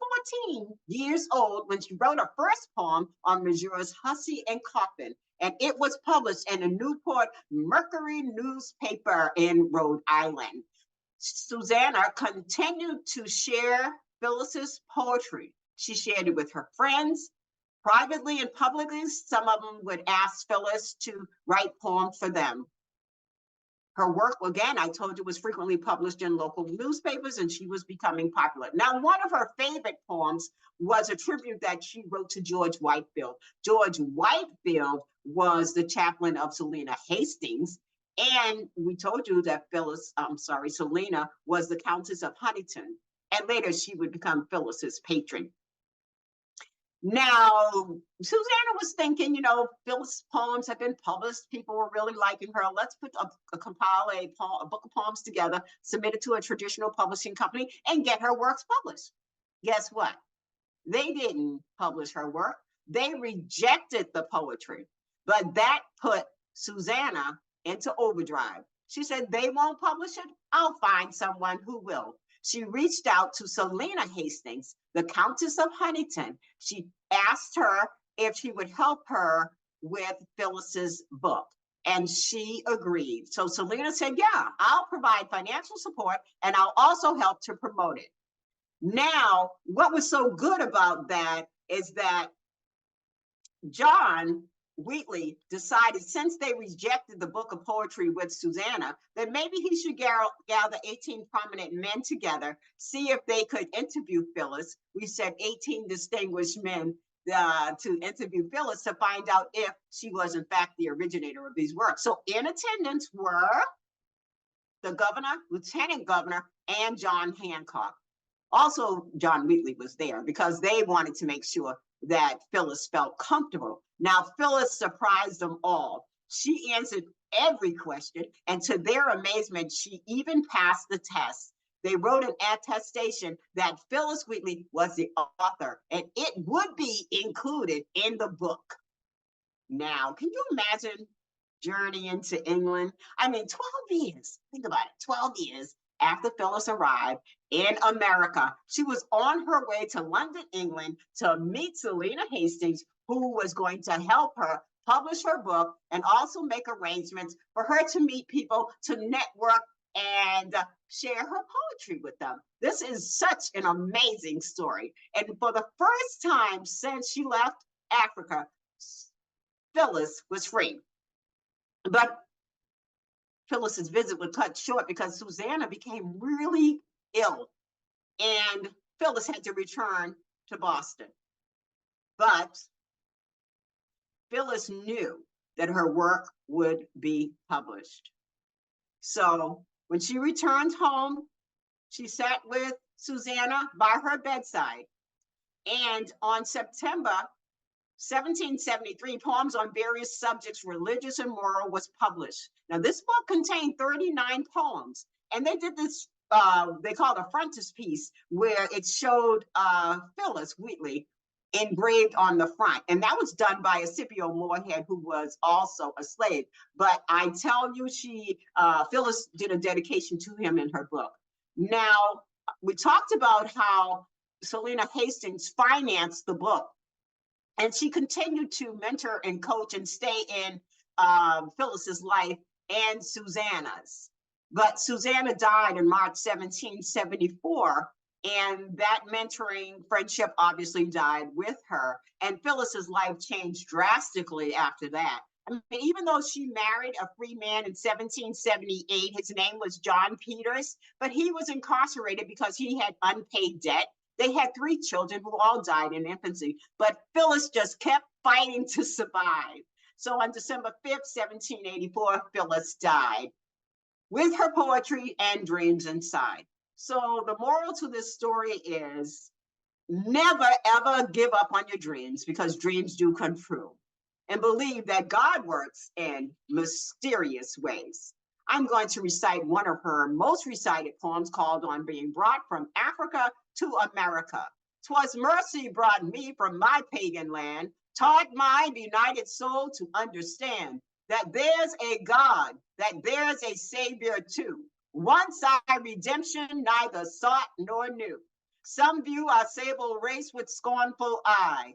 14 years old when she wrote her first poem on Messrs. Hussey and Coffin, and it was published in a Newport Mercury newspaper in Rhode Island. Susanna continued to share Phyllis's poetry. She shared it with her friends, privately and publicly. Some of them would ask Phyllis to write poems for them. Her work, again, I told you, was frequently published in local newspapers, and she was becoming popular. Now, one of her favorite poems was a tribute that she wrote to George Whitefield. George Whitefield was the chaplain of Selina Hastings, and we told you that Selina was the Countess of Huntington, and later she would become Phyllis's patron. Now, Susanna was thinking, Phyllis' poems have been published. People were really liking her. Let's compile a book of poems together, submit it to a traditional publishing company, and get her works published. Guess what? They didn't publish her work. They rejected the poetry. But that put Susanna into overdrive. She said, they won't publish it. I'll find someone who will. She reached out to Selina Hastings, the Countess of Huntington. She asked her if she would help her with Phyllis's book, and she agreed. So Selina said, yeah, I'll provide financial support, and I'll also help to promote it. Now, what was so good about that is that John Wheatley decided, since they rejected the book of poetry with Susanna, that maybe he should gather 18 prominent men together, see if they could interview Phyllis. We said 18 distinguished men to interview Phyllis to find out if she was in fact the originator of these works. So in attendance were the governor, lieutenant governor, and John Hancock. Also, John Wheatley was there because they wanted to make sure that Phyllis felt comfortable. Now, Phyllis surprised them all. She answered every question, and to their amazement, she even passed the test. They wrote an attestation that Phyllis Wheatley was the author, and it would be included in the book. Now, can you imagine journey into England? I mean, 12 years, think about it, 12 years after Phyllis arrived in America, she was on her way to London, England to meet Selena Hastings, who was going to help her publish her book and also make arrangements for her to meet people, to network and share her poetry with them. This is such an amazing story. And for the first time since she left Africa, Phyllis was free. But Phyllis's visit was cut short because Susanna became really ill and Phyllis had to return to Boston. But Phyllis knew that her work would be published. So when she returned home, she sat with Susanna by her bedside. And on September 1773, Poems on Various Subjects, Religious and Moral, was published. Now, this book contained 39 poems, and they did this, they called a frontispiece, where it showed Phyllis Wheatley engraved on the front. And that was done by a Scipio Moorhead, who was also a slave. But I tell you, Phyllis did a dedication to him in her book. Now, we talked about how Selena Hastings financed the book. And she continued to mentor and coach and stay in Phyllis's life and Susanna's. But Susanna died in March 1774, and that mentoring friendship obviously died with her. And Phyllis's life changed drastically after that. I mean, even though she married a free man in 1778, his name was John Peters, but he was incarcerated because he had unpaid debt. They had 3 children who all died in infancy, but Phyllis just kept fighting to survive. So on December 5th, 1784, Phyllis died with her poetry and dreams inside. So the moral to this story is never, ever give up on your dreams, because dreams do come true. And believe that God works in mysterious ways. I'm going to recite one of her most recited poems called On Being Brought from Africa to America. 'Twas mercy brought me from my pagan land, taught my benighted soul to understand that there's a God, that there's a Savior too. Once our redemption neither sought nor knew. Some view our sable race with scornful eye.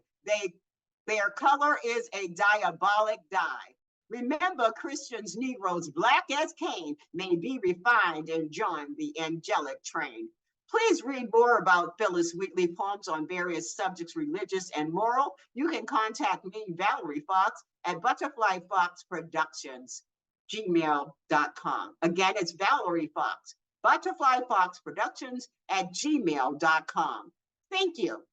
Their color is a diabolic dye. Remember, Christians, Negroes, black as Cain, may be refined and join the angelic train. Please read more about Phyllis Wheatley, Poems on Various Subjects, Religious and Moral. You can contact me, Valerie Fox, at Butterfly Fox Productions, gmail.com. Again, it's Valerie Fox, Butterfly Fox Productions at gmail.com. Thank you.